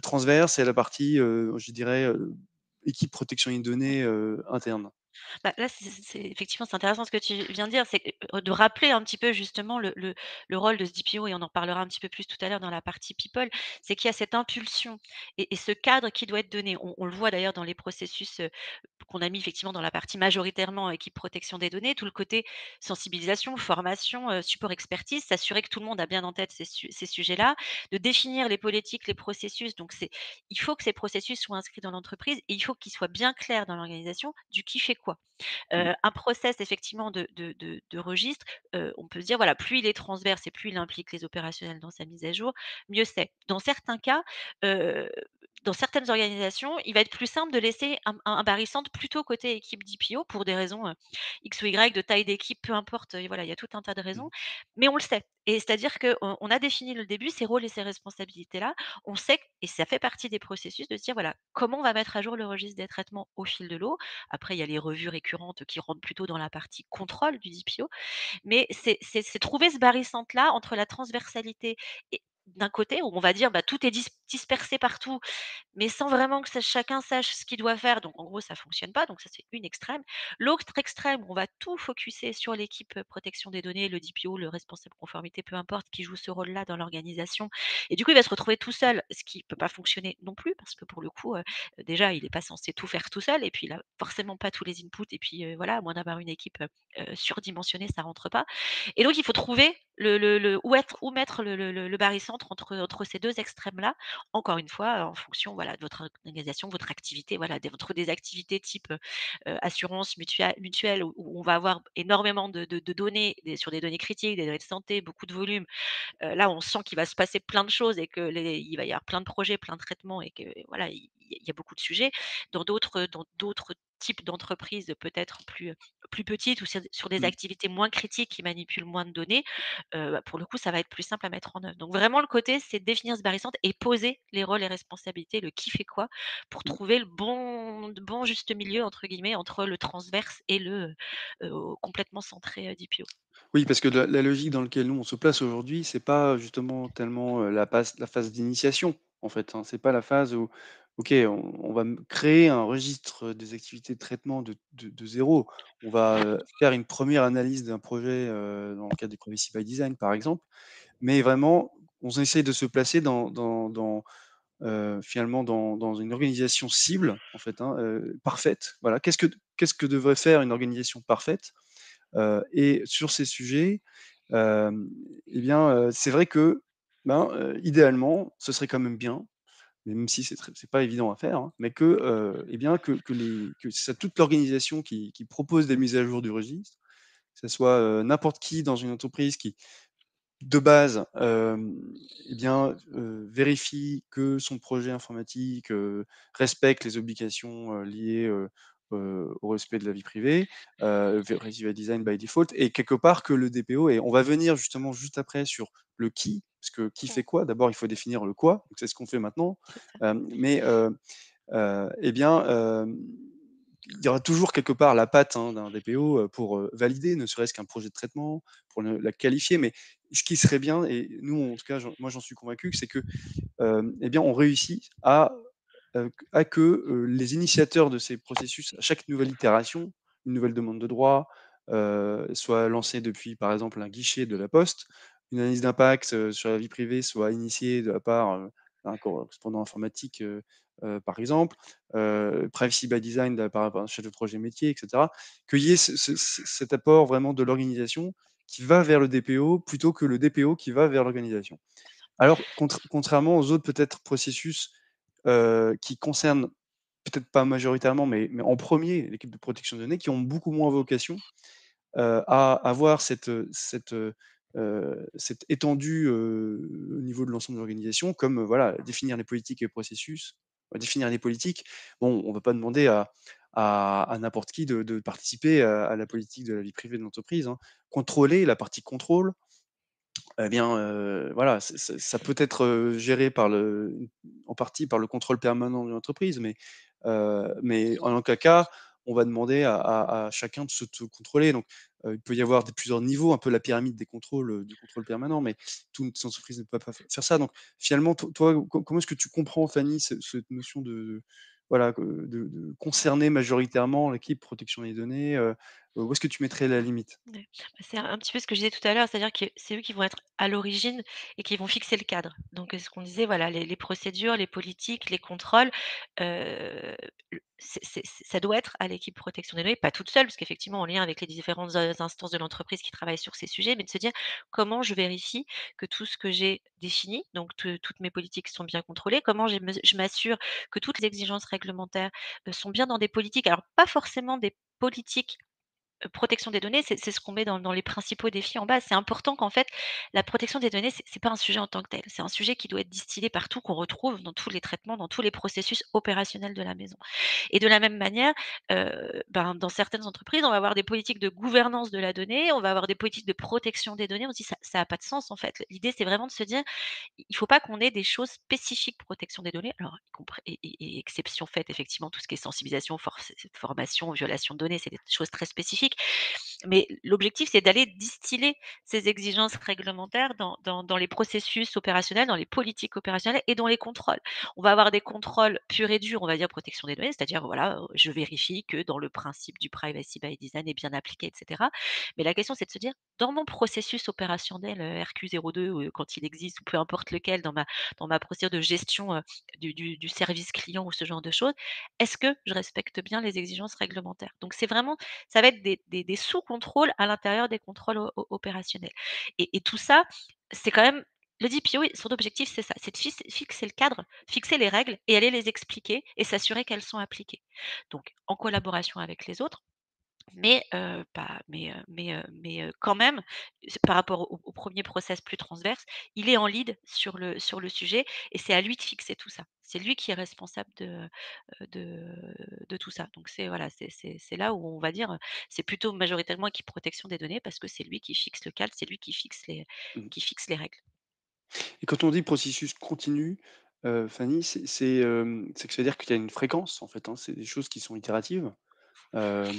transverse et la partie, je dirais, équipe protection des données, interne? Bah, là, c'est effectivement, c'est intéressant ce que tu viens de dire, c'est que, de rappeler un petit peu justement le rôle de ce DPO et on en parlera un petit peu plus tout à l'heure dans la partie people, c'est qu'il y a cette impulsion et ce cadre qui doit être donné. On le voit d'ailleurs dans les processus, qu'on a mis effectivement dans la partie majoritairement équipe protection des données, tout le côté sensibilisation, formation, support expertise, s'assurer que tout le monde a bien en tête ces sujets-là, de définir les politiques, les processus. Donc il faut que ces processus soient inscrits dans l'entreprise et il faut qu'ils soient bien clairs dans l'organisation du qui fait quoi. Mmh, Un process effectivement de registre, on peut se dire voilà, plus il est transverse et plus il implique les opérationnels dans sa mise à jour, mieux c'est. Dans certains cas, heu, dans certaines organisations, il va être plus simple de laisser un barycentre plutôt côté équipe DPO pour des raisons, X ou Y, de taille d'équipe, peu importe, voilà, il y a tout un tas de mmh, raisons, mais on le sait et c'est-à-dire qu'on a défini le début ses rôles et ses responsabilités-là. On sait et ça fait partie des processus de se dire voilà, comment on va mettre à jour le registre des traitements au fil de l'eau. Après, il y a les revues récurrentes qui rentrent plutôt dans la partie contrôle du DPO, mais c'est trouver ce barycentre-là entre la transversalité et d'un côté où on va dire, bah, tout est dispersé partout mais sans vraiment que chacun sache ce qu'il doit faire, donc en gros ça fonctionne pas, donc ça c'est une extrême. L'autre extrême, on va tout focuser sur l'équipe, protection des données, le DPO, le responsable conformité, peu importe, qui joue ce rôle-là dans l'organisation et du coup, il va se retrouver tout seul, ce qui peut pas fonctionner non plus parce que pour le coup, déjà il est pas censé tout faire tout seul et puis il a forcément pas tous les inputs et puis, voilà, à moins d'avoir une équipe, surdimensionnée, ça rentre pas et donc il faut trouver où mettre le barycentre entre ces 2 extrêmes-là encore une fois, en fonction, voilà, de votre organisation, votre activité, voilà, des activités type, assurance mutuelle où on va avoir énormément de données, sur des données critiques, des données de santé, beaucoup de volume. Là, on sent qu'il va se passer plein de choses et il va y avoir plein de projets, plein de traitements et que voilà, il y a beaucoup de sujets. Dans d'autres types d'entreprises peut-être plus petites ou sur des mmh, activités moins critiques qui manipulent moins de données, pour le coup, ça va être plus simple à mettre en œuvre. Donc vraiment le côté, c'est définir ce barycentre et poser les rôles et responsabilités, le qui fait quoi, pour mmh. trouver le bon «juste milieu» entre guillemets entre le transverse et complètement centré, DPO. Oui, parce que la logique dans laquelle nous on se place aujourd'hui, c'est pas justement tellement, la phase d'initiation, en fait, hein. C'est pas la phase où, OK, on va créer un registre, des activités de traitement de 0. On va, faire une première analyse d'un projet, dans le cadre du Privacy by Design, par exemple. Mais vraiment, on essaye de se placer finalement dans une organisation cible, en fait, hein, parfaite. Voilà, qu'est-ce que devrait faire une organisation parfaite? Et sur ces sujets, hem, c'est vrai que, idéalement, ce serait quand même bien même si c'est pas évident à faire, hein, mais que, et bien, que c'est toute l'organisation qui propose des mises à jour du registre, que ça soit, n'importe qui dans une entreprise qui de base, et bien, vérifie que son projet informatique, respecte les obligations, liées, au respect de la vie privée, Privacy by Design by Default et quelque part que le DPO et on va venir justement juste après sur le qui, parce que qui Mmh, fait quoi? D'abord, il faut définir le quoi, donc c'est ce qu'on fait maintenant, c'est ça. mais et bien, il y aura toujours quelque part la patte, hein, d'un DPO, pour, valider ne serait-ce qu'un projet de traitement, pour le la qualifier. Mais ce qui serait bien et nous, en tout cas, moi, j'en suis convaincu, c'est que, et bien, on réussit à que, les initiateurs de ces processus, à chaque nouvelle itération, une nouvelle demande de droit, soit lancée depuis, par exemple, un guichet de la Poste, une analyse d'impact, sur la vie privée soit initiée de la part, d'un correspondant informatique, par exemple, privacy by design par un chef de projet métier, et cetera. Qu'il y ait cet apport vraiment de l'organisation qui va vers le DPO plutôt que le DPO qui va vers l'organisation. Alors, contrairement aux autres peut-être processus, qui concernent peut-être pas majoritairement, mais en premier l'équipe de protection des données, qui ont beaucoup moins vocation, à avoir cette étendue, au niveau de l'ensemble de l'organisation comme, voilà, définir les politiques et processus, définir les politiques. Bon, on va pas demander à n'importe qui de participer à la politique de la vie privée de l'entreprise, hein. Contrôler la partie contrôle, eh bien, voilà, ça peut être, géré en partie par le contrôle permanent de l'entreprise, mais en aucun cas, on va demander à chacun de s'auto-contrôler. Donc, il peut y avoir plusieurs niveaux, un peu la pyramide des contrôles, du contrôle permanent, mais toute entreprise ne peut pas faire ça. Donc, finalement, toi, comment est-ce que tu comprends, Fanny, cette notion voilà, de concerner majoritairement l'équipe protection des données, où est-ce que tu mettrais la limite? Ouais. Bah, c'est un petit peu ce que je disais tout à l'heure, c'est-à-dire que c'est eux qui vont être à l'origine et qui vont fixer le cadre. Donc, ce qu'on disait, voilà, les procédures, les politiques, les contrôles, ça doit être à l'équipe protection des données, pas toute seule, parce qu'effectivement, en lien avec les différentes, instances de l'entreprise qui travaillent sur ces sujets, mais de se dire: «Comment je vérifie que tout ce que j'ai défini, donc toutes mes politiques sont bien contrôlées? Comment je m'assure que toutes les exigences réglementaires, sont bien dans des politiques?» Alors pas forcément des politiques protection des données, c'est ce qu'on met dans les principaux défis en bas. C'est important qu'en fait, la protection des données, c'est pas un sujet en tant que tel. C'est un sujet qui doit être distillé partout, qu'on retrouve dans tous les traitements, dans tous les processus opérationnels de la maison. Et de la même manière, ben, dans certaines entreprises, on va avoir des politiques de gouvernance de la donnée, on va avoir des politiques de protection des données. On se dit: «Ça a pas de sens, en fait». L'idée, c'est vraiment de se dire: il faut pas qu'on ait des choses spécifiques protection des données, alors y compris et exception faite effectivement tout ce qui est sensibilisation, formation, violation de données, c'est des choses très spécifiques. Mais l'objectif, c'est d'aller distiller ces exigences réglementaires dans les processus opérationnels, dans les politiques opérationnelles et dans les contrôles. On va avoir des contrôles purs et durs, on va dire protection des données, c'est-à-dire voilà, je vérifie que dans le principe du privacy by design est bien appliqué, et cetera. Mais la question, c'est de se dire, dans mon processus opérationnel, RQ02 quand il existe ou peu importe lequel dans ma procédure de gestion, du service client ou ce genre de choses, est-ce que je respecte bien les exigences réglementaires? Donc c'est vraiment ça va être des sous-contrôles à l'intérieur des contrôles opérationnels et tout ça, c'est quand même le DPO, son objectif, c'est ça, c'est de fixer le cadre, fixer les règles et aller les expliquer et s'assurer qu'elles sont appliquées. Donc en collaboration avec les autres, mais pas quand même, par rapport au 1er process plus transverse, il est en lead sur le sujet et c'est à lui de fixer tout ça. C'est lui qui est responsable de tout ça. Donc c'est voilà, c'est là où on va dire, c'est plutôt majoritairement équipe protection des données parce que c'est lui qui fixe le cadre, c'est lui Mmh. qui fixe les règles. Et quand on dit processus continu, Fanny, c'est que ça veut dire qu'il y a une fréquence, en fait, hein, c'est des choses qui sont itératives, hem,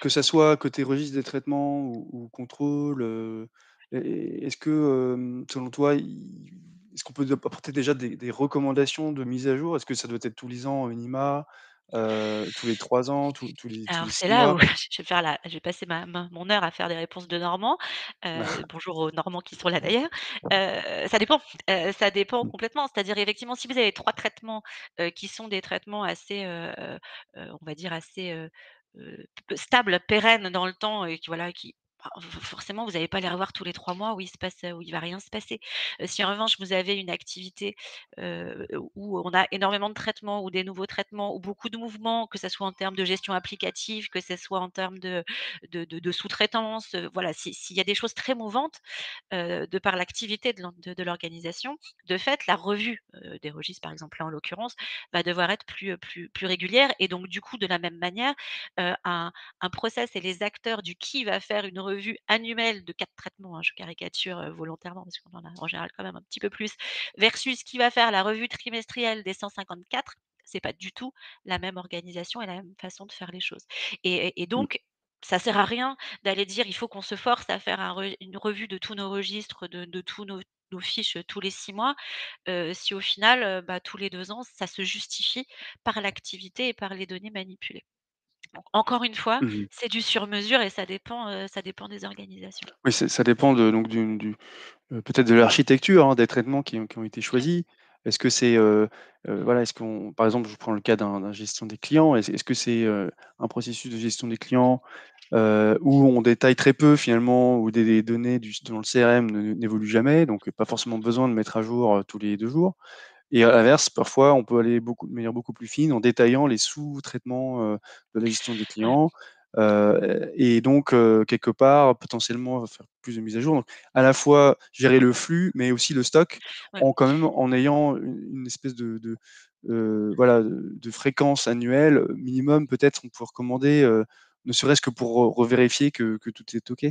que ça soit côté registre des traitements ou contrôle, est-ce que, selon toi, est-ce qu'on peut apporter déjà des recommandations de mise à jour? Est-ce que ça doit être tous les ans au minima, tous les 3 ans, tous les Alors c'est 6 là mois? où je vais passer mon heure à faire des réponses de Normands. Bonjour aux Normands qui sont là d'ailleurs. Ça dépend Mmh. complètement. C'est-à-dire effectivement si vous avez 3 traitements, qui sont des traitements assez, on va dire assez, p stables, pérennes dans le temps et qui voilà, qui forcément, vous n'allez pas les revoir tous les 3 mois où il va rien se passer. Si en revanche vous avez une activité, où on a énormément de traitements ou des nouveaux traitements ou beaucoup de mouvements, que ça soit en termes de gestion applicative, que ce soit en termes de sous-traitance, voilà, s'il y a des choses très mouvantes, de par l'activité de l'organisation, de fait, la revue, des registres, par exemple, là, en l'occurrence, va devoir être plus régulière et donc du coup, de la même manière, un process et les acteurs du qui va faire une revue annuelle de 4 traitements, hein, je caricature, volontairement parce qu'on en a en général quand même un petit peu plus, versus qui va faire la revue trimestrielle des 154, c'est pas du tout la même organisation et la même façon de faire les choses et Mmh, donc ça sert à rien d'aller dire: «Il faut qu'on se force à faire une revue de tous nos registres, de tous nos fiches, tous les 6 mois», si au final, bah, tous les 2 ans, ça se justifie par l'activité et par les données manipulées. Donc encore une fois, mmh. c'est du sur mesure et ça dépend des organisations. Oui, ça dépend de donc du peut-être de l'architecture, hein, des traitements qui ont été Ouais, choisis. Est-ce que c'est, voilà, est-ce qu'on par exemple, je prends le cas d'un gestion des clients, est-ce que c'est, un processus de gestion des clients, où on détaille très peu finalement, où des données dans le CRM n'évoluent jamais, donc pas forcément besoin de mettre à jour, tous les 2 jours? Et à l'inverse, parfois, on peut aller de manière beaucoup plus fine en détaillant les sous-traitements, de la gestion des ouais, clients, et donc quelque part, potentiellement, faire plus de mises à jour. Donc à la fois gérer le flux, mais aussi le stock ouais. en quand même en ayant une espèce de voilà, de fréquence annuelle, minimum peut-être on peut recommander, ne serait-ce que pour revérifier que tout est OK?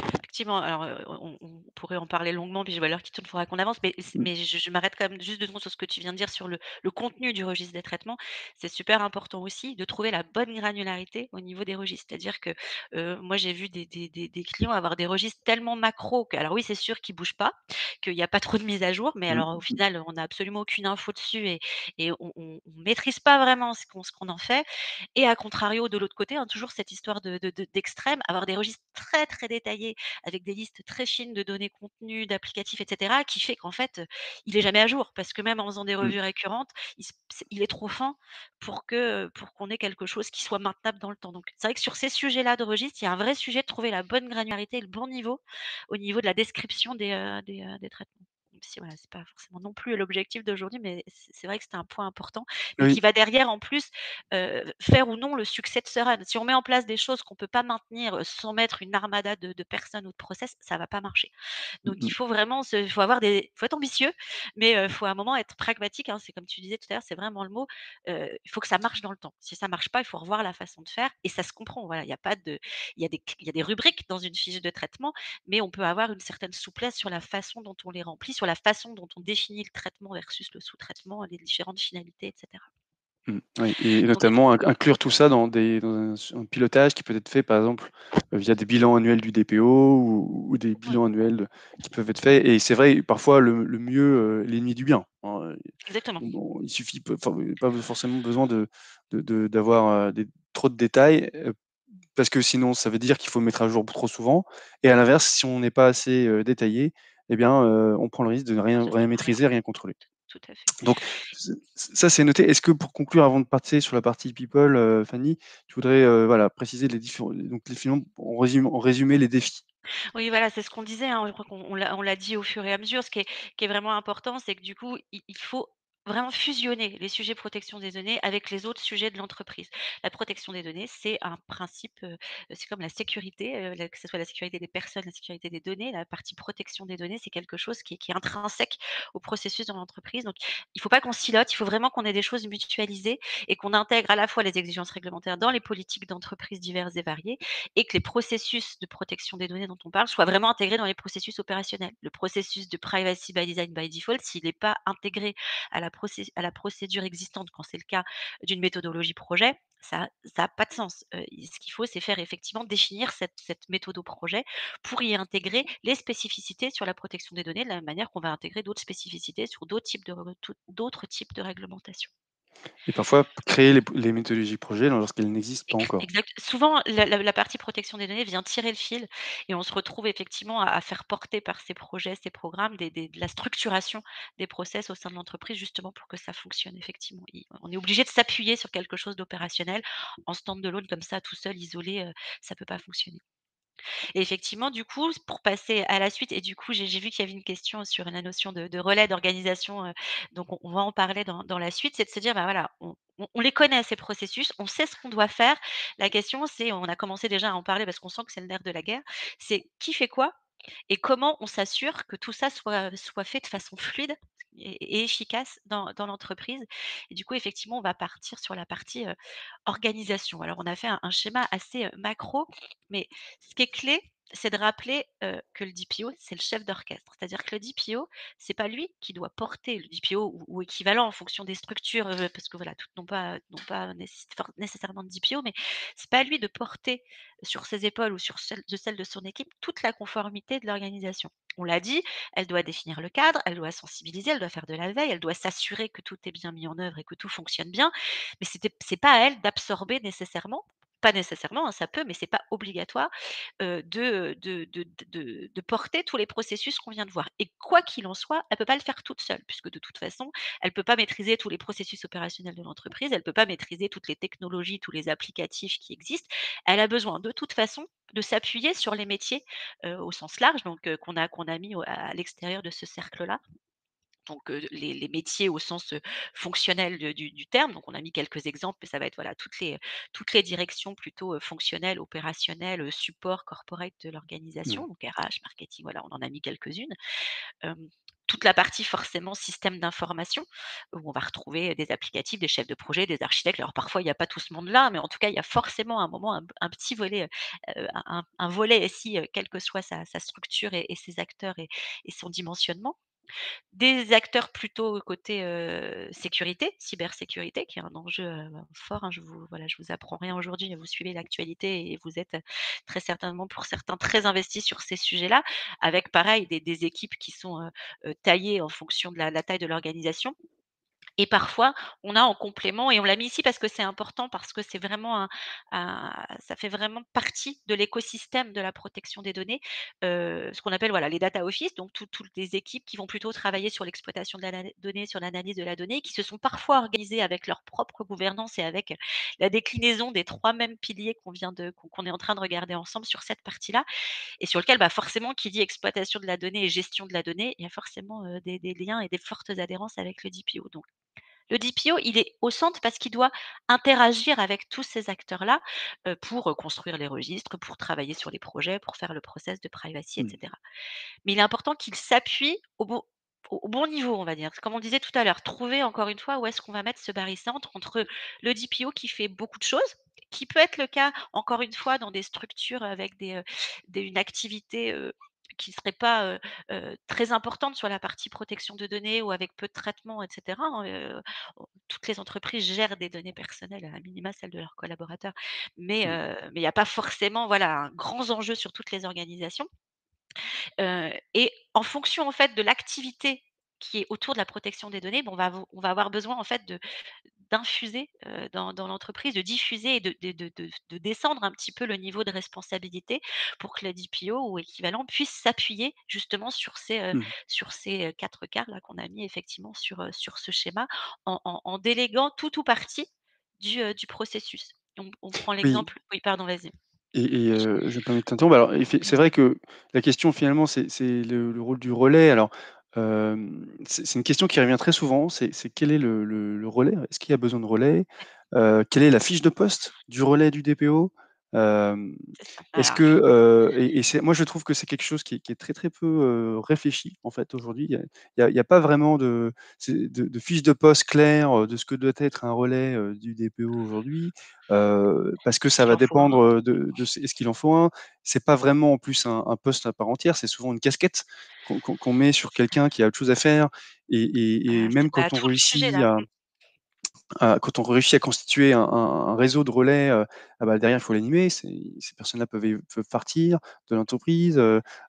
Effectivement, alors, on pourrait en parler longuement, puis je vois l'heure qui tourne, il faudra qu'on avance, Mmh, mais je m'arrête quand même juste 2 secondes sur ce que tu viens de dire sur le contenu du registre des traitements. C'est super important aussi de trouver la bonne granularité au niveau des registres. C'est-à-dire que, moi j'ai vu des clients avoir des registres tellement macro que alors oui, c'est sûr qu'ils bougent pas, qu'il y a pas trop de mise à jour, mais mmh, alors au mmh, final, on n'a absolument aucune info dessus et on maîtrise pas vraiment ce qu'on en fait et à contrario, de l'autre côté, hein, toujours cette histoire d'extrême, avoir des registres très, très détaillés avec des listes très fines de données contenues, d'applicatifs et cetera, qui fait qu'en fait, il est jamais à jour. Parce que même en faisant des mmh, revues récurrentes, il est trop fin pour qu'on ait quelque chose qui soit maintenable dans le temps. Donc c'est vrai que sur ces sujets-là de registre, il y a un vrai sujet de trouver la bonne granularité et le bon niveau, au niveau de la description des traitements. Même si voilà, c'est pas forcément non plus l'objectif d'aujourd'hui, mais c'est vrai que c'est un point important, mais oui, qui va derrière en plus, faire ou non le succès de ce run. Si on met en place des choses qu'on peut pas maintenir, sans mettre une armada de personnes ou de process, ça va pas marcher. mmh Donc il mh, faut vraiment se faut avoir des faut être ambitieux, mais faut à un moment être pragmatique, hein. C'est comme tu disais tout à l'heure, c'est vraiment le mot. Il faut que ça marche dans le temps. Si ça marche pas, il faut revoir la façon de faire et ça se comprend. Voilà, il y a des rubriques dans une fiche de traitement, mais on peut avoir une certaine souplesse sur la façon dont on les remplit, sur la façon dont on définit le traitement versus le sous-traitement, les différentes finalités et cetera. mmh, oui et Donc notamment inclure tout ça dans un pilotage qui peut être fait, par exemple, via des bilans annuels du DPO ou des ouais, bilans annuels qui peuvent être faits et c'est vrai, parfois le mieux, est l'ennemi du bien, hein, exactement, il suffit pas forcément besoin d'avoir, trop de détails, parce que sinon ça veut dire qu'il faut mettre à jour trop souvent et à l'inverse, si on n'est pas assez, détaillé et bien, on prend le risque de ça rien sert à rien. maîtriser, rien contrôler. Tout à fait. Donc ça, c'est noté. Est-ce que pour conclure, avant de passer sur la partie people, Fanny, tu voudrais, voilà, préciser les différents donc les finalement, en résumé les défis? Oui, voilà, c'est ce qu'on disait, hein, je crois on l'a dit au fur et à mesure. Ce qui est vraiment important, c'est que du coup, il faut vraiment fusionner les sujets protection des données avec les autres sujets de l'entreprise. La protection des données, c'est un principe, c'est comme la sécurité, que ce soit la sécurité des personnes, la sécurité des données. La partie protection des données, c'est quelque chose qui est intrinsèque au processus dans l'entreprise. Donc il ne faut pas qu'on silote, il faut vraiment qu'on ait des choses mutualisées et qu'on intègre à la fois les exigences réglementaires dans les politiques d'entreprise diverses et variées et que les processus de protection des données dont on parle soient vraiment intégrés dans les processus opérationnels. Le processus de privacy by design by default, s'il n'est pas intégré à la procédure existante, quand c'est le cas d'une méthodologie projet, ça a pas de sens. Ce qu'il faut, c'est faire effectivement définir cette méthode au projet pour y intégrer les spécificités sur la protection des données, de la même manière qu'on va intégrer d'autres spécificités sur d'autres types de réglementations. Et parfois créer les méthodologies projets lorsqu'elles n'existent pas encore. Souvent, la partie protection des données vient tirer le fil et on se retrouve effectivement à faire porter par ces projets, ces programmes, de la structuration des process au sein de l'entreprise, justement pour que ça fonctionne effectivement. On est obligé de s'appuyer sur quelque chose d'opérationnel. En stand alone comme ça, tout seul, isolé, ça peut pas fonctionner. Et effectivement, du coup, pour passer à la suite et du coup, j'ai vu qu'il y avait une question sur la notion de relais, d'organisation, donc on va en parler dans la suite. C'est de se dire, bah, voilà, on les connaît ces processus, on sait ce qu'on doit faire. La question, c'est on a commencé déjà à en parler parce qu'on sent que c'est le nerf de la guerre, c'est qui fait quoi et comment on s'assure que tout ça soit fait de façon fluide et efficace dans l'entreprise. Et du coup, effectivement, on va partir sur la partie, organisation. Alors on a fait un schéma assez, macro, mais ce qui est clé, c'est de rappeler, que le DPO, c'est le chef d'orchestre. C'est-à-dire que le DPO, c'est pas lui qui doit porter le DPO ou équivalent en fonction des structures, parce que voilà, toutes n'ont pas nécessairement de DPO, mais c'est pas à lui de porter sur ses épaules ou sur celles de son équipe toute la conformité de l'organisation. On l'a dit, elle doit définir le cadre, elle doit sensibiliser, elle doit faire de la veille, elle doit s'assurer que tout est bien mis en œuvre et que tout fonctionne bien, mais c'est pas à elle d'absorber nécessairement, pas nécessairement, hein, ça peut, mais c'est pas obligatoire, de porter tous les processus qu'on vient de voir. Et quoi qu'il en soit, elle peut pas le faire toute seule, puisque de toute façon, elle peut pas maîtriser tous les processus opérationnels de l'entreprise, elle peut pas maîtriser toutes les technologies, tous les applicatifs qui existent. Elle a besoin de toute façon de s'appuyer sur les métiers, au sens large, donc qu'on a mis à l'extérieur de ce cercle-là. Donc, les métiers au sens, fonctionnel du terme. Donc on a mis quelques exemples, mais ça va être voilà toutes les directions plutôt, fonctionnelles, opérationnelles, support corporate de Mmh. l'organisation, donc RH, marketing, voilà, on en a mis quelques-unes. Hem, Toute la partie forcément système d'information, où on va retrouver des applicatifs, des chefs de projet, des architectes. Alors parfois il y a pas tout ce monde-là, mais en tout cas il y a forcément à un moment un petit volet, un volet SI, quelle que soit sa structure et ses acteurs et son dimensionnement. Des acteurs plutôt côté, sécurité, cybersécurité, qui est un enjeu, fort, hein. Je vous apprends rien aujourd'hui, vous suivez l'actualité et vous êtes, très certainement pour certains très investis sur ces sujets-là, avec pareil des équipes qui sont, taillées en fonction de la taille de l'organisation. Et parfois, on a en complément et on l'a mis ici parce que c'est important, parce que c'est vraiment ça fait vraiment partie de l'écosystème de la protection des données, ce qu'on appelle, voilà, les data office, donc toutes les équipes qui vont plutôt travailler sur l'exploitation de la donnée, sur l'analyse de la donnée, qui se sont parfois organisées avec leur propre gouvernance et avec la déclinaison des 3 mêmes piliers qu'on est en train de regarder ensemble sur cette partie-là et sur lequel, bah, forcément, qui dit exploitation de la donnée et gestion de la donnée, il y a forcément, des liens et des fortes adhérences avec le DPO. Donc le DPO, il est au centre parce qu'il doit interagir avec tous ces acteurs-là, pour, construire les registres, pour travailler sur les projets, pour faire le process de privacy et Mmh. cetera. Mais il est important qu'il s'appuie au bon niveau, on va dire. Comme on disait tout à l'heure, trouver encore une fois où est-ce qu'on va mettre ce barycentre entre le DPO qui fait beaucoup de choses, qui peut être le cas encore une fois dans des structures avec une activité, qui ne serait pas, très importante sur la partie protection de données ou avec peu de traitement et cetera, hein, toutes les entreprises gèrent des données personnelles, à minima celles de leurs collaborateurs. Mmh. Mais il y a pas forcément, voilà, un grands enjeux sur toutes les organisations. Et en fonction, en fait, de l'activité qui est autour de la protection des données, ben, on va avoir besoin, en fait, d'infuser, dans l'entreprise, de diffuser et de descendre un petit peu le niveau de responsabilité pour que le DPO ou équivalent puisse s'appuyer justement Mmh. sur ces, 4 quarts là qu'on a mis effectivement sur ce schéma en déléguant tout ou partie du processus. On prend Oui. l'exemple, oui, pardon, vas-y. Je me permets de t'interrompre. Alors, c'est vrai que la question finalement, c'est le rôle du relais. Alors, c'est une question qui revient très souvent, c'est quel est le relais? Est-ce qu'il y a besoin de relais? Quelle est la fiche de poste du relais du DPO? Hem, C'est ça. Est-ce Alors que, c'est moi je trouve que c'est quelque chose qui est très, très peu, réfléchi en fait aujourd'hui. Il y a pas vraiment de fiche de poste claire, de ce que doit être un relais, du DPO aujourd'hui. Parce que est-ce ça qu'il va en faut un? dépendre, de est-ce qu'il en faut un? C'est pas vraiment en plus un poste à part entière, c'est souvent une casquette qu'on met sur quelqu'un qui a autre chose à faire et C'est même bah, tout le sujet là. quand on réussit à constituer un réseau de relais, ah bah, derrière il faut l'animer, ces personnes-là peuvent partir de l'entreprise,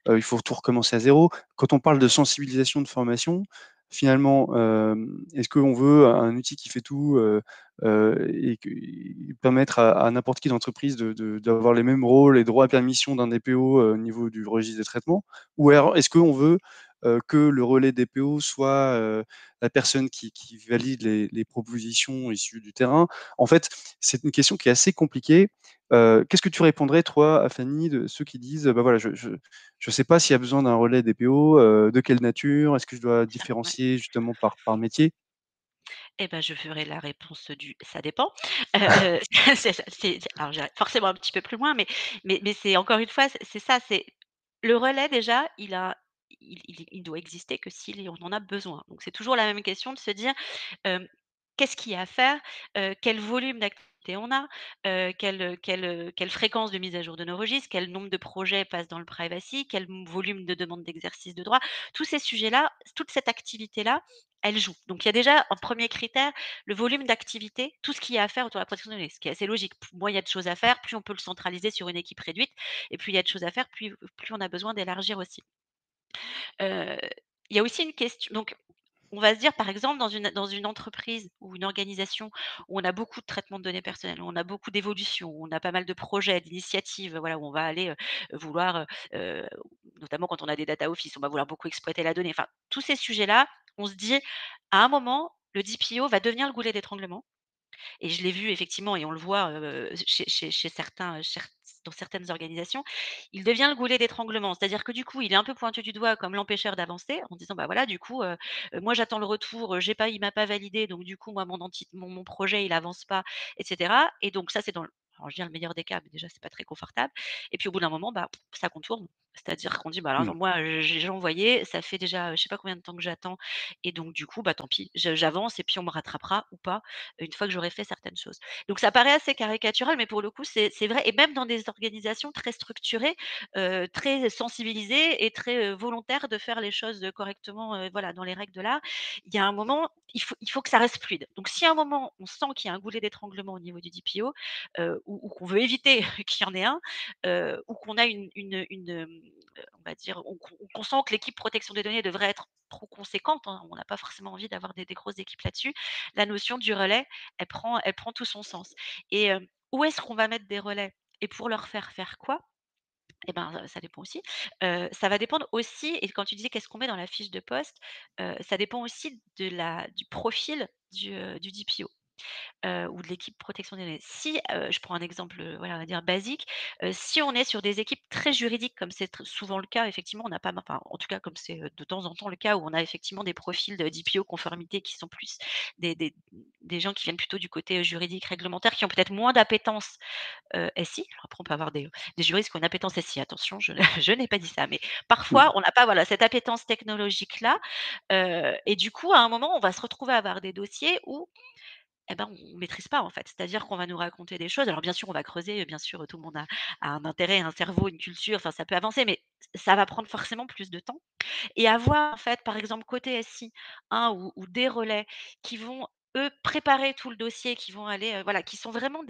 il faut tout recommencer à zéro. Quand on parle de sensibilisation, de formation, finalement, est-ce qu'on veut un outil qui fait tout, et qui permettre à n'importe qui d'entreprise d'avoir les mêmes rôles et droits et permissions d'un DPO, au niveau du registre des traitements? Ou alors est-ce qu'on veut, que le relais DPO soit la personne qui valide les propositions issues du terrain. En fait, c'est une question qui est assez compliquée. Qu'est-ce que tu répondrais, toi, à Fanny, de ceux qui disent, bah voilà, je ne sais pas s'il y a besoin d'un relais DPO, de quelle nature, est-ce que je dois Ça, ouais. différencier justement par métier? Eh ben, je ferai la réponse du «ça dépend». C'est alors j'irai forcément un petit peu plus loin, mais c'est encore une fois, c'est ça, c'est le relais déjà, il doit exister que s'il on en a besoin. Donc c'est toujours la même question de se dire, hem, qu'est-ce qu'il y a à faire? Quel volume d'activité on a? Quelle fréquence de mise à jour de nos registres? Quel nombre de projets passent dans le privacy? Quel volume de demandes d'exercice de droit? Tous ces sujets-là, toute cette activité-là, elle joue. Donc il y a déjà un premier critère, le volume d'activité, tout ce qu'il y a à faire autour de la protection des données, ce qui est assez logique. Moins il y a de choses à faire, plus on peut le centraliser sur une équipe réduite et plus il y a de choses à faire, plus on a besoin d'élargir aussi. Heu, il y a aussi une question donc on va se dire, par exemple, dans une entreprise ou une organisation où on a beaucoup de traitement de données personnelles, où on a beaucoup d'évolutions, où on a pas mal de projets, d'initiatives, voilà, où on va aller, vouloir, notamment quand on a des data office, on va vouloir beaucoup exploiter la donnée. Enfin, tous ces sujets-là, on se dit, à un moment, le DPO va devenir le goulet d'étranglement et je l'ai vu effectivement et on le voit, chez certains, dans certaines organisations, il devient le goulet d'étranglement. C'est-à-dire que du coup, il est un peu pointé du doigt comme l'empêcheur d'avancer en disant: «Bah, voilà, du coup, moi j'attends le retour, il m'a pas validé, donc du coup, moi mon projet il avance pas» et cetera et donc ça, c'est dans le alors je veux dire le meilleur des cas, mais déjà c'est pas très confortable et puis au bout d'un moment, bah, ça contourne. C'est-à-dire qu'on dit: «Bah, Mmh. alors moi, j'ai envoyé, ça fait déjà, je sais pas combien de temps que j'attends et donc du coup, bah, tant pis, j'avance et puis on me rattrapera ou pas, une fois que j'aurai fait certaines choses. Donc ça paraît assez caricatural, mais pour le coup, c'est vrai et même dans des organisations très structurées, très sensibilisées et très, volontaires de faire les choses, correctement, voilà, dans les règles de l'art. Il y a un moment, il faut que ça reste fluide. Donc si à un moment, on sent qu'il y a un goulet d'étranglement au niveau du DPO, ou qu'on veut éviter qu'il y en ait un, ou qu'on a on va dire, ou qu'on sent que l'équipe protection des données devrait être trop conséquente, hein, on n'a pas forcément envie d'avoir des grosses équipes là-dessus. La notion du relais, elle prend tout son sens et où est-ce qu'on va mettre des relais et pour leur faire quoi? Et ben, ça dépend aussi. Ça va dépendre aussi et quand tu disais qu'est-ce qu'on met dans la fiche de poste, ça dépend aussi du profil du DPO ou de l'équipe protection des données. Si, je prends un exemple, voilà, on va dire basique, si on est sur des équipes très juridiques comme c'est souvent le cas, effectivement, on n'a pas enfin, en tout cas, comme c'est, de temps en temps le cas où on a effectivement des profils de d'IPO conformité qui sont plus des gens qui viennent plutôt du côté, juridique, réglementaire, qui ont peut-être moins d'appétence, SI. Alors après, on peut avoir des juristes qui ont une appétence SI, attention, je je n'ai pas dit ça, mais Mmh. parfois, on n'a pas, voilà, cette appétence technologique-là, et du coup, à un moment, on va se retrouver à avoir des dossiers où eh ben, on maîtrise pas, en fait. C'est-à-dire qu'on va nous raconter des choses. Alors bien sûr, on va creuser, bien sûr, tout le monde a un intérêt, un cerveau, une culture, enfin ça peut avancer, mais ça va prendre forcément plus de temps et avoir, en fait, par exemple, côté SI, un ou des relais qui vont, eux, préparer tout le dossier, qui vont aller, voilà, qui sont vraiment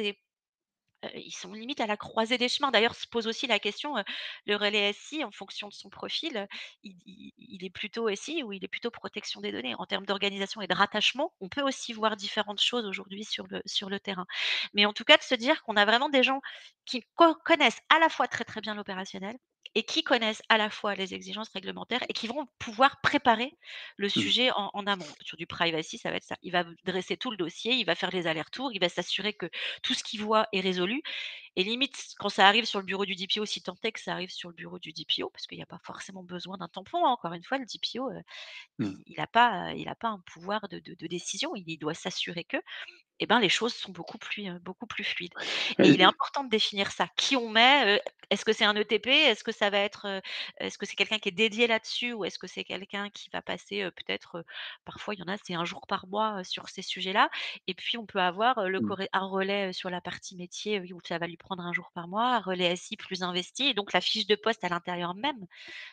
ils sont limite à la croisée des chemins. D'ailleurs, se pose aussi la question, le relais SI en fonction de son profil, il est plutôt SI ou il est plutôt protection des données? En termes d'organisation et de rattachement, on peut aussi voir différentes choses aujourd'hui sur le terrain. Mais en tout cas, de se dire qu'on a vraiment des gens qui connaissent à la fois très, très bien l'opérationnel et qui connaissent à la fois les exigences réglementaires et qui vont pouvoir préparer le Mmh. sujet en amont. Sur du privacy, ça va être ça. Il va dresser tout le dossier, il va faire les allers-retours, il va s'assurer que tout ce qu'il voit est résolu et limite, quand ça arrive sur le bureau du DPO, si tant est que ça arrive sur le bureau du DPO, parce qu'il y a pas forcément besoin d'un tampon, hein, encore une fois, le DPO, Mmh. il a pas un pouvoir de décision, il doit s'assurer que et ben, les choses sont beaucoup plus fluides et il est Et important de définir ça. Qui on met, est-ce que c'est un ETP? Est-ce que ça va être, est-ce que c'est quelqu'un qui est dédié là-dessus ou est-ce que c'est quelqu'un qui va passer, peut-être, parfois il y en a, c'est un jour par mois, sur ces sujets-là et puis on peut avoir, mmh. un relais, sur la partie métier, oui, où ça va lui prendre un jour par mois, un relais SI plus investi et donc la fiche de poste à l'intérieur même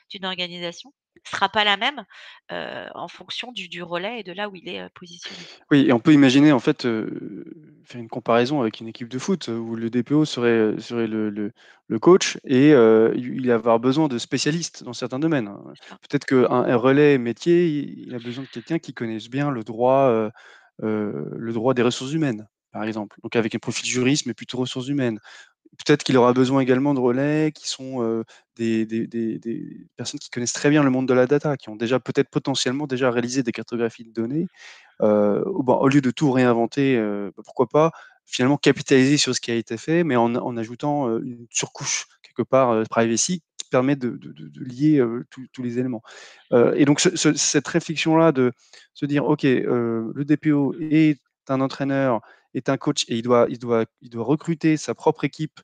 d'une organisation sera pas la même, en fonction du relais et de là où il est, positionné. Oui, et on peut imaginer en fait, faire une comparaison avec une équipe de foot, où le DPO serait le coach et il va avoir besoin de spécialistes dans certains domaines, hein. C'est ça. Peut-être qu'un relais métier, il a besoin de quelqu'un qui connaisse bien le droit des ressources humaines, par exemple. Donc avec un profil juriste, mais plutôt ressources humaines. peut-être qu'il aura besoin également de relais qui sont des personnes qui connaissent très bien le monde de la data, qui ont déjà peut-être potentiellement déjà réalisé des cartographies de données. Bon, au lieu de tout réinventer, pourquoi pas finalement capitaliser sur ce qui a été fait, mais en ajoutant une surcouche quelque part privacy qui permet de lier tous les éléments. Et donc cette réflexion-là de se dire, OK, le DPO est un entraîneur, est un coach et il doit recruter sa propre équipe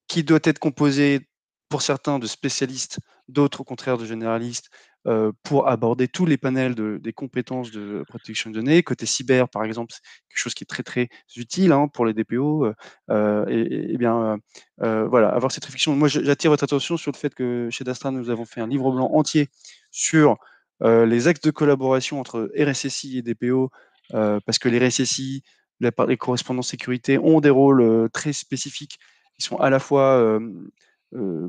qui doit être composé pour certains de spécialistes, d'autres au contraire de généralistes, pour aborder tous les panels des compétences de protection de données. Côté cyber, par exemple, c'est quelque chose qui est très très utile hein, pour les DPO. Et bien, voilà, avoir cette réflexion. Moi, j'attire votre attention sur le fait que chez Dastra, nous avons fait un livre blanc entier sur les axes de collaboration entre RSSI et DPO, parce que les RSSI, les correspondants sécurité ont des rôles très spécifiques. Ils sont à la fois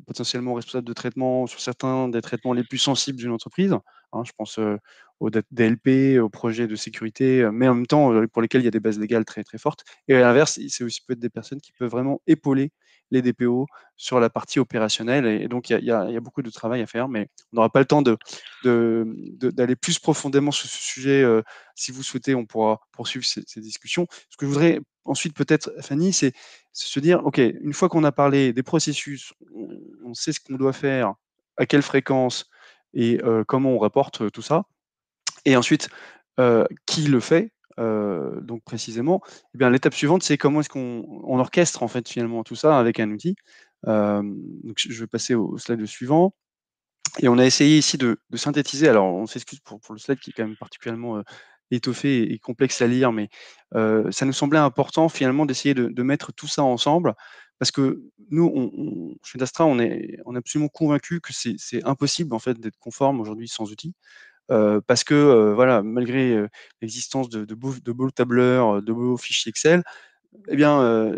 potentiellement responsables de traitement sur certains des traitements les plus sensibles d'une entreprise. Hein, je pense aux DLP, aux projets de sécurité, mais en même temps pour lesquels il y a des bases légales très très fortes. Et à l'inverse, c'est aussi peut être des personnes qui peuvent vraiment épauler les DPO sur la partie opérationnelle. Et donc il y a beaucoup de travail à faire, mais on n'aura pas le temps d'aller plus profondément sur ce sujet. Si vous souhaitez, on pourra poursuivre ces discussions. Ce que je voudrais ensuite peut-être, Fanny, c'est se dire, OK, une fois qu'on a parlé des processus, on sait ce qu'on doit faire, à quelle fréquence et comment on rapporte tout ça. Et ensuite, qui le fait, donc précisément, eh bien, l'étape suivante, c'est comment est-ce qu'on orchestre en fait finalement tout ça avec un outil. Donc je vais passer au slide suivant. Et on a essayé ici de synthétiser. Alors, on s'excuse pour le slide qui est quand même particulièrement étoffé et complexe à lire, mais ça nous semblait important finalement d'essayer de mettre tout ça ensemble, parce que nous, chez Dastra, on est absolument convaincus que c'est impossible en fait d'être conforme aujourd'hui sans outils. Parce que voilà, malgré l'existence de beaux tableurs, de beaux fichiers Excel, eh bien,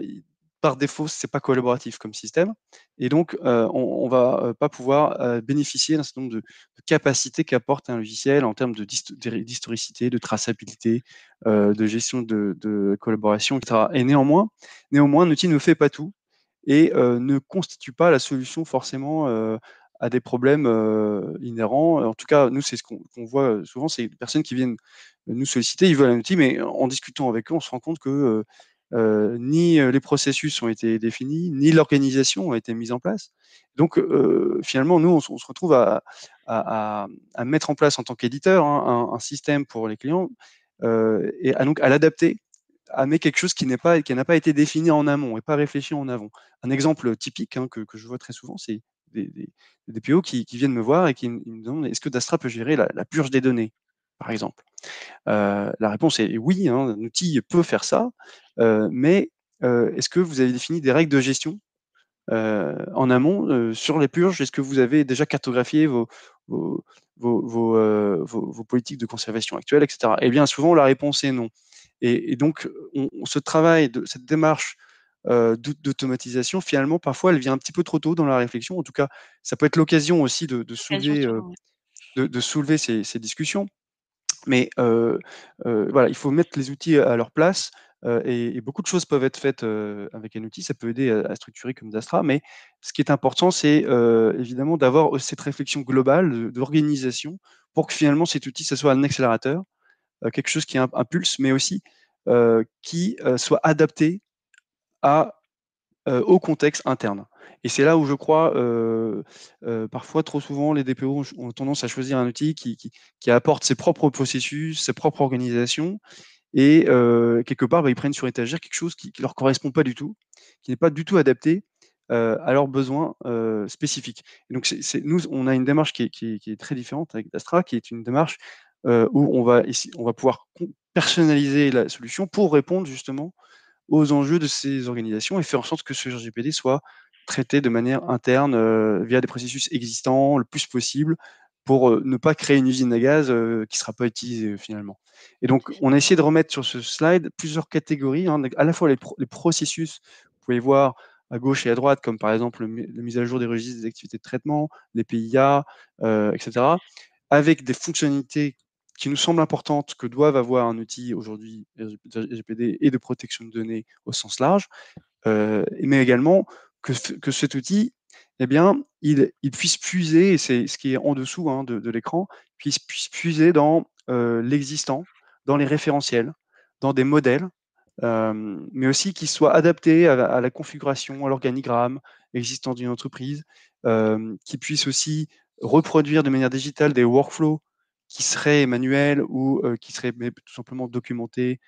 par défaut, c'est pas collaboratif comme système. Et donc, on va pas pouvoir bénéficier d'un certain nombre de capacités qu'apporte un logiciel en termes d'historicité, de traçabilité, de gestion de collaboration, etc. Et néanmoins, un outil ne fait pas tout et ne constitue pas la solution forcément à des problèmes inhérents. En tout cas, nous, c'est ce qu'on voit souvent, c'est des personnes qui viennent nous solliciter, ils veulent un outil, mais en discutant avec eux, on se rend compte que ni les processus ont été définis, ni l'organisation a été mise en place. Donc, finalement, nous, on se retrouve à mettre en place en tant qu'éditeur hein, un système pour les clients et donc à l'adapter à mettre quelque chose qui n'a pas été défini en amont et pas réfléchi en avant. Un exemple typique hein, que je vois très souvent, c'est des PO qui viennent me voir et qui me demandent est-ce que Dastra peut gérer la purge des données, par exemple. La réponse est oui, hein, un outil peut faire ça, mais est-ce que vous avez défini des règles de gestion en amont sur les purges? Est-ce que vous avez déjà cartographié vos, vos politiques de conservation actuelles, etc. Eh bien, souvent, la réponse est non. Et donc, ce travail, cette démarche d'automatisation, finalement, parfois, elle vient un petit peu trop tôt dans la réflexion. En tout cas, ça peut être l'occasion aussi de Occasion soulever, sûrement, ouais. ces discussions. Mais voilà, il faut mettre les outils à leur place et beaucoup de choses peuvent être faites avec un outil. Ça peut aider à structurer comme Dastra, mais ce qui est important, c'est évidemment d'avoir cette réflexion globale d'organisation pour que finalement cet outil, ça soit un accélérateur, quelque chose qui impulse, mais aussi qui soit adapté à au contexte interne. Et c'est là où je crois, parfois, trop souvent, les DPO ont tendance à choisir un outil qui apporte ses propres processus, ses propres organisations et quelque part, bah, ils prennent sur étagère quelque chose qui leur correspond pas du tout, qui n'est pas du tout adapté, à leurs besoins, spécifiques. Et donc nous, on a une démarche qui est très différente avec Astra, qui est une démarche, où on va pouvoir personnaliser la solution pour répondre justement aux enjeux de ces organisations et faire en sorte que ce RGPD soit traité de manière interne via des processus existants le plus possible pour ne pas créer une usine à gaz qui ne sera pas utilisée finalement. Et donc, on a essayé de remettre sur ce slide plusieurs catégories, hein, à la fois les processus, vous pouvez voir à gauche et à droite, comme par exemple la mise à jour des registres des activités de traitement, les PIA, etc., avec des fonctionnalités qui nous semblent importantes que doivent avoir un outil aujourd'hui RGPD et de protection de données au sens large, mais également que cet outil, eh bien, il puisse puiser, et c'est ce qui est en dessous, hein, de l'écran, puisse puiser dans l'existant, dans les référentiels, dans des modèles, mais aussi qu'il soit adapté à la configuration, à l'organigramme existant d'une entreprise, qui puisse aussi reproduire de manière digitale des workflows qui seraient manuels ou qui seraient tout simplement documentés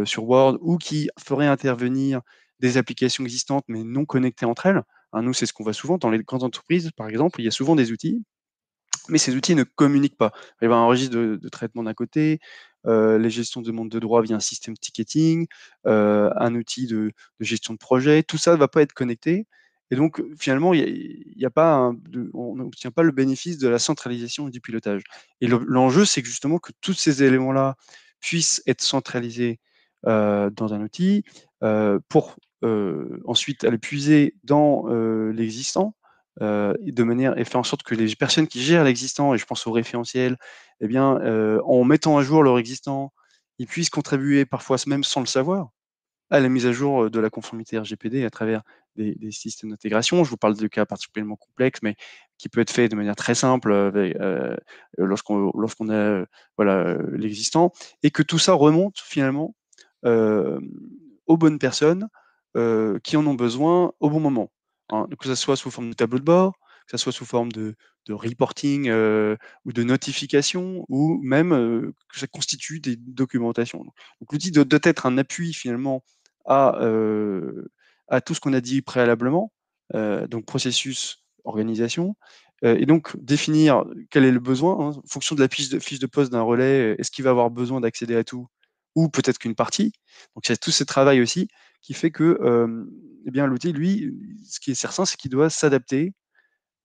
sur Word, ou qui feraient intervenir des applications existantes mais non connectées entre elles. Hein, nous, c'est ce qu'on voit souvent dans les grandes entreprises, par exemple. Il y a souvent des outils, mais ces outils ne communiquent pas. Il va y avoir un registre de traitement d'un côté, les gestions de demande de droit via un système ticketing, un outil de gestion de projet. Tout ça ne va pas être connecté. Et donc, finalement, y a pas on n'obtient pas le bénéfice de la centralisation et du pilotage. Et l'enjeu, c'est que justement que tous ces éléments-là puissent être centralisés dans un outil pour ensuite aller puiser dans l'existant, de manière et faire en sorte que les personnes qui gèrent l'existant, et je pense au référentiel, eh bien, en mettant à jour leur existant, ils puissent contribuer parfois même sans le savoir à la mise à jour de la conformité RGPD à travers des systèmes d'intégration. Je vous parle de cas particulièrement complexes, mais qui peut être fait de manière très simple lorsqu'on a voilà, l'existant, et que tout ça remonte finalement euh, aux bonnes personnes qui en ont besoin au bon moment. Hein, que ce soit sous forme de tableau de bord, que ce soit sous forme de reporting ou de notification, ou même que ça constitue des documentations. Donc l'outil doit être un appui finalement à, à tout ce qu'on a dit préalablement, donc processus, organisation, et donc définir quel est le besoin, hein, en fonction de la fiche de poste d'un relais. Est-ce qu'il va avoir besoin d'accéder à tout, ou peut-être qu'une partie. Donc il y a tout ce travail aussi qui fait que eh bien, l'outil, lui, ce qui est certain, c'est qu'il doit s'adapter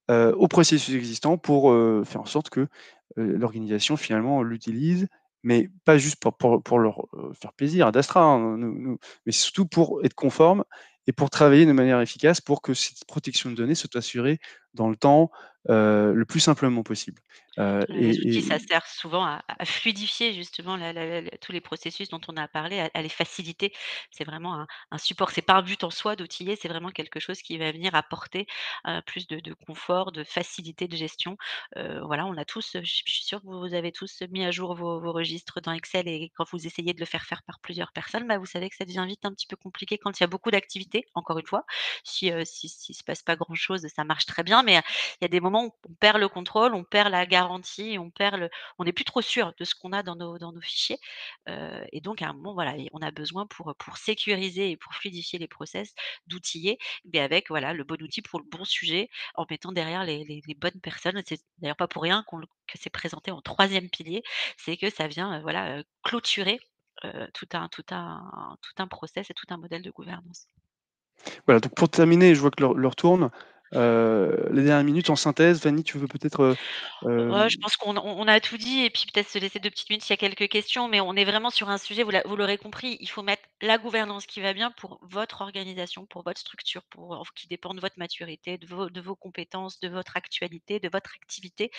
au processus existant pour faire en sorte que l'organisation finalement l'utilise, mais pas juste pour leur faire plaisir à Dastra, hein, mais surtout pour être conforme et pour travailler de manière efficace pour que cette protection de données soit assurée dans le temps le plus simplement possible. Les outils, Et ça sert souvent à fluidifier justement tous les processus dont on a parlé, à les faciliter. C'est vraiment un support. C'est pas un but en soi d'outiller, c'est vraiment quelque chose qui va venir apporter, plus de confort, de facilité de gestion. Voilà, on a tous, je suis sûre que vous avez tous mis à jour vos registres dans Excel, et quand vous essayez de le faire faire par plusieurs personnes, bah, vous savez que ça devient vite un petit peu compliqué quand il y a beaucoup d'activités, encore une fois. Si se passe pas grand chose, ça marche très bien, mais il y a des moments où on perd le contrôle, on perd la garantie, on n'est plus trop sûr de ce qu'on a dans nos fichiers, et donc à un moment, voilà, et on a besoin pour sécuriser et pour fluidifier les process, d'outiller, mais avec, voilà, le bon outil pour le bon sujet, en mettant derrière les bonnes personnes. C'est d'ailleurs pas pour rien que c'est présenté en troisième pilier, c'est que ça vient, voilà, clôturer, tout un process et tout un modèle de gouvernance. voilà, donc pour terminer, je vois que l'heure tourne. Les dernières minutes en synthèse, Fanny, tu veux peut-être Je pense qu'on a tout dit, et puis peut-être se laisser 2 petites minutes s'il y a quelques questions, mais on est vraiment sur un sujet, vous l'aurez compris, il faut mettre la gouvernance qui va bien pour votre organisation, pour votre structure, qui dépend de votre maturité, de vos compétences, de votre actualité, de votre activité.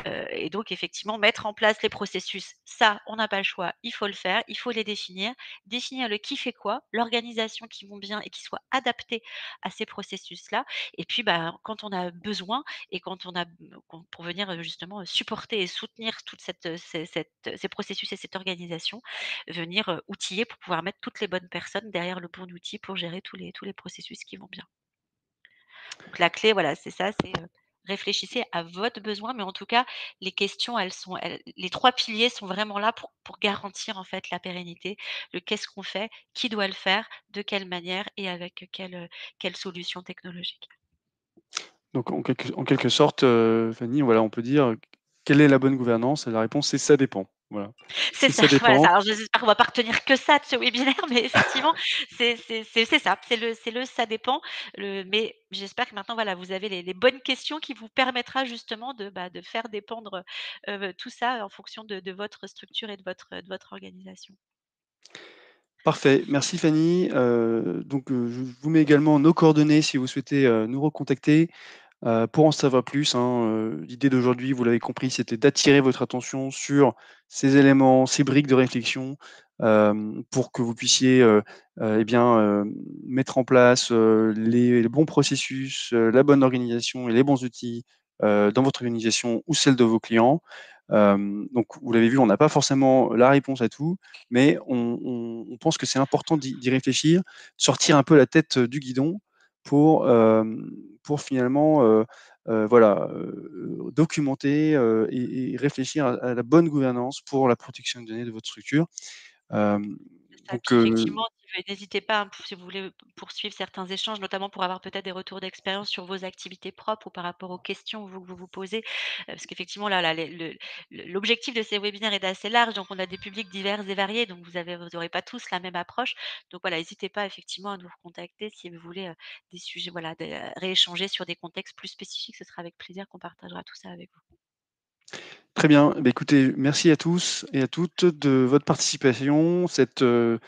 Et donc effectivement, mettre en place les processus, ça, on n'a pas le choix, il faut le faire, il faut les définir le qui fait quoi, l'organisation qui vont bien et qui soit adaptée à ces processus-là. Et puis, bah, quand on a besoin et quand on a pour venir, justement, supporter et soutenir toute ces processus et cette organisation, venir, outiller pour pouvoir mettre toutes les bonnes personnes derrière le bon outil pour gérer tous les processus qui vont bien. Donc la clé, voilà, c'est ça, réfléchissez à votre besoin, mais en tout cas, les questions, les 3 piliers sont vraiment là pour garantir, en fait, la pérennité. Le qu'est-ce qu'on fait? Qui doit le faire? De quelle manière? Et avec quelle solution technologique? donc en quelque sorte, Fanny, voilà, on peut dire quelle est la bonne gouvernance? Et la réponse, c'est ça dépend. Voilà. C'est C'est ça, ça voilà, dépend. alors j'espère qu'on va pas retenir que ça de ce webinaire, mais effectivement, c'est ça, ça dépend, mais j'espère que maintenant, voilà, vous avez les bonnes questions qui vous permettra justement de faire dépendre, tout ça en fonction de votre structure et de votre organisation. Parfait. Merci Fanny. Donc, je vous mets également nos coordonnées si vous souhaitez nous recontacter. Pour en savoir plus, hein, l'idée d'aujourd'hui, vous l'avez compris, c'était d'attirer votre attention sur ces éléments, ces briques de réflexion, pour que vous puissiez, eh bien, mettre en place, les bons processus, la bonne organisation et les bons outils, dans votre organisation ou celle de vos clients. Donc vous l'avez vu, on n'a pas forcément la réponse à tout, mais on pense que c'est important d'y réfléchir, de sortir un peu la tête, du guidon pour, pour finalement, voilà, documenter, et réfléchir à la bonne gouvernance pour la protection des données de votre structure. Hem, C'est ça. donc Puis effectivement, n'hésitez pas, hein, si vous voulez poursuivre certains échanges, notamment pour avoir peut-être des retours d'expérience sur vos activités propres ou par rapport aux questions que vous vous posez. Parce qu'effectivement là, l'objectif de ces webinaires est assez large, donc on a des publics divers et variés, donc vous aurez pas tous la même approche. Donc voilà, n'hésitez pas effectivement à nous recontacter si vous voulez, des sujets, voilà, rééchanger sur des contextes plus spécifiques. Ce sera avec plaisir qu'on partagera tout ça avec vous. Très bien. Bah, écoutez, merci à tous et à toutes de votre participation. Ce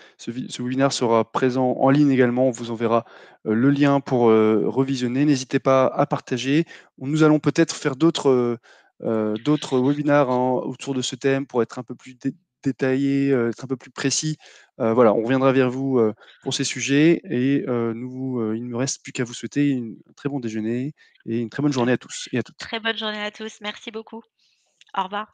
webinaire sera présent en ligne également. On vous enverra le lien pour revisionner. N'hésitez pas à partager. Nous allons peut-être faire d'autres webinaires, hein, autour de ce thème pour être un peu plus détaillé, être un peu plus précis. Voilà, on reviendra vers vous pour ces sujets et il ne me reste plus qu'à vous souhaiter un très bon déjeuner et une très bonne journée à tous et à toutes. Très bonne journée à tous. Merci beaucoup. Au revoir.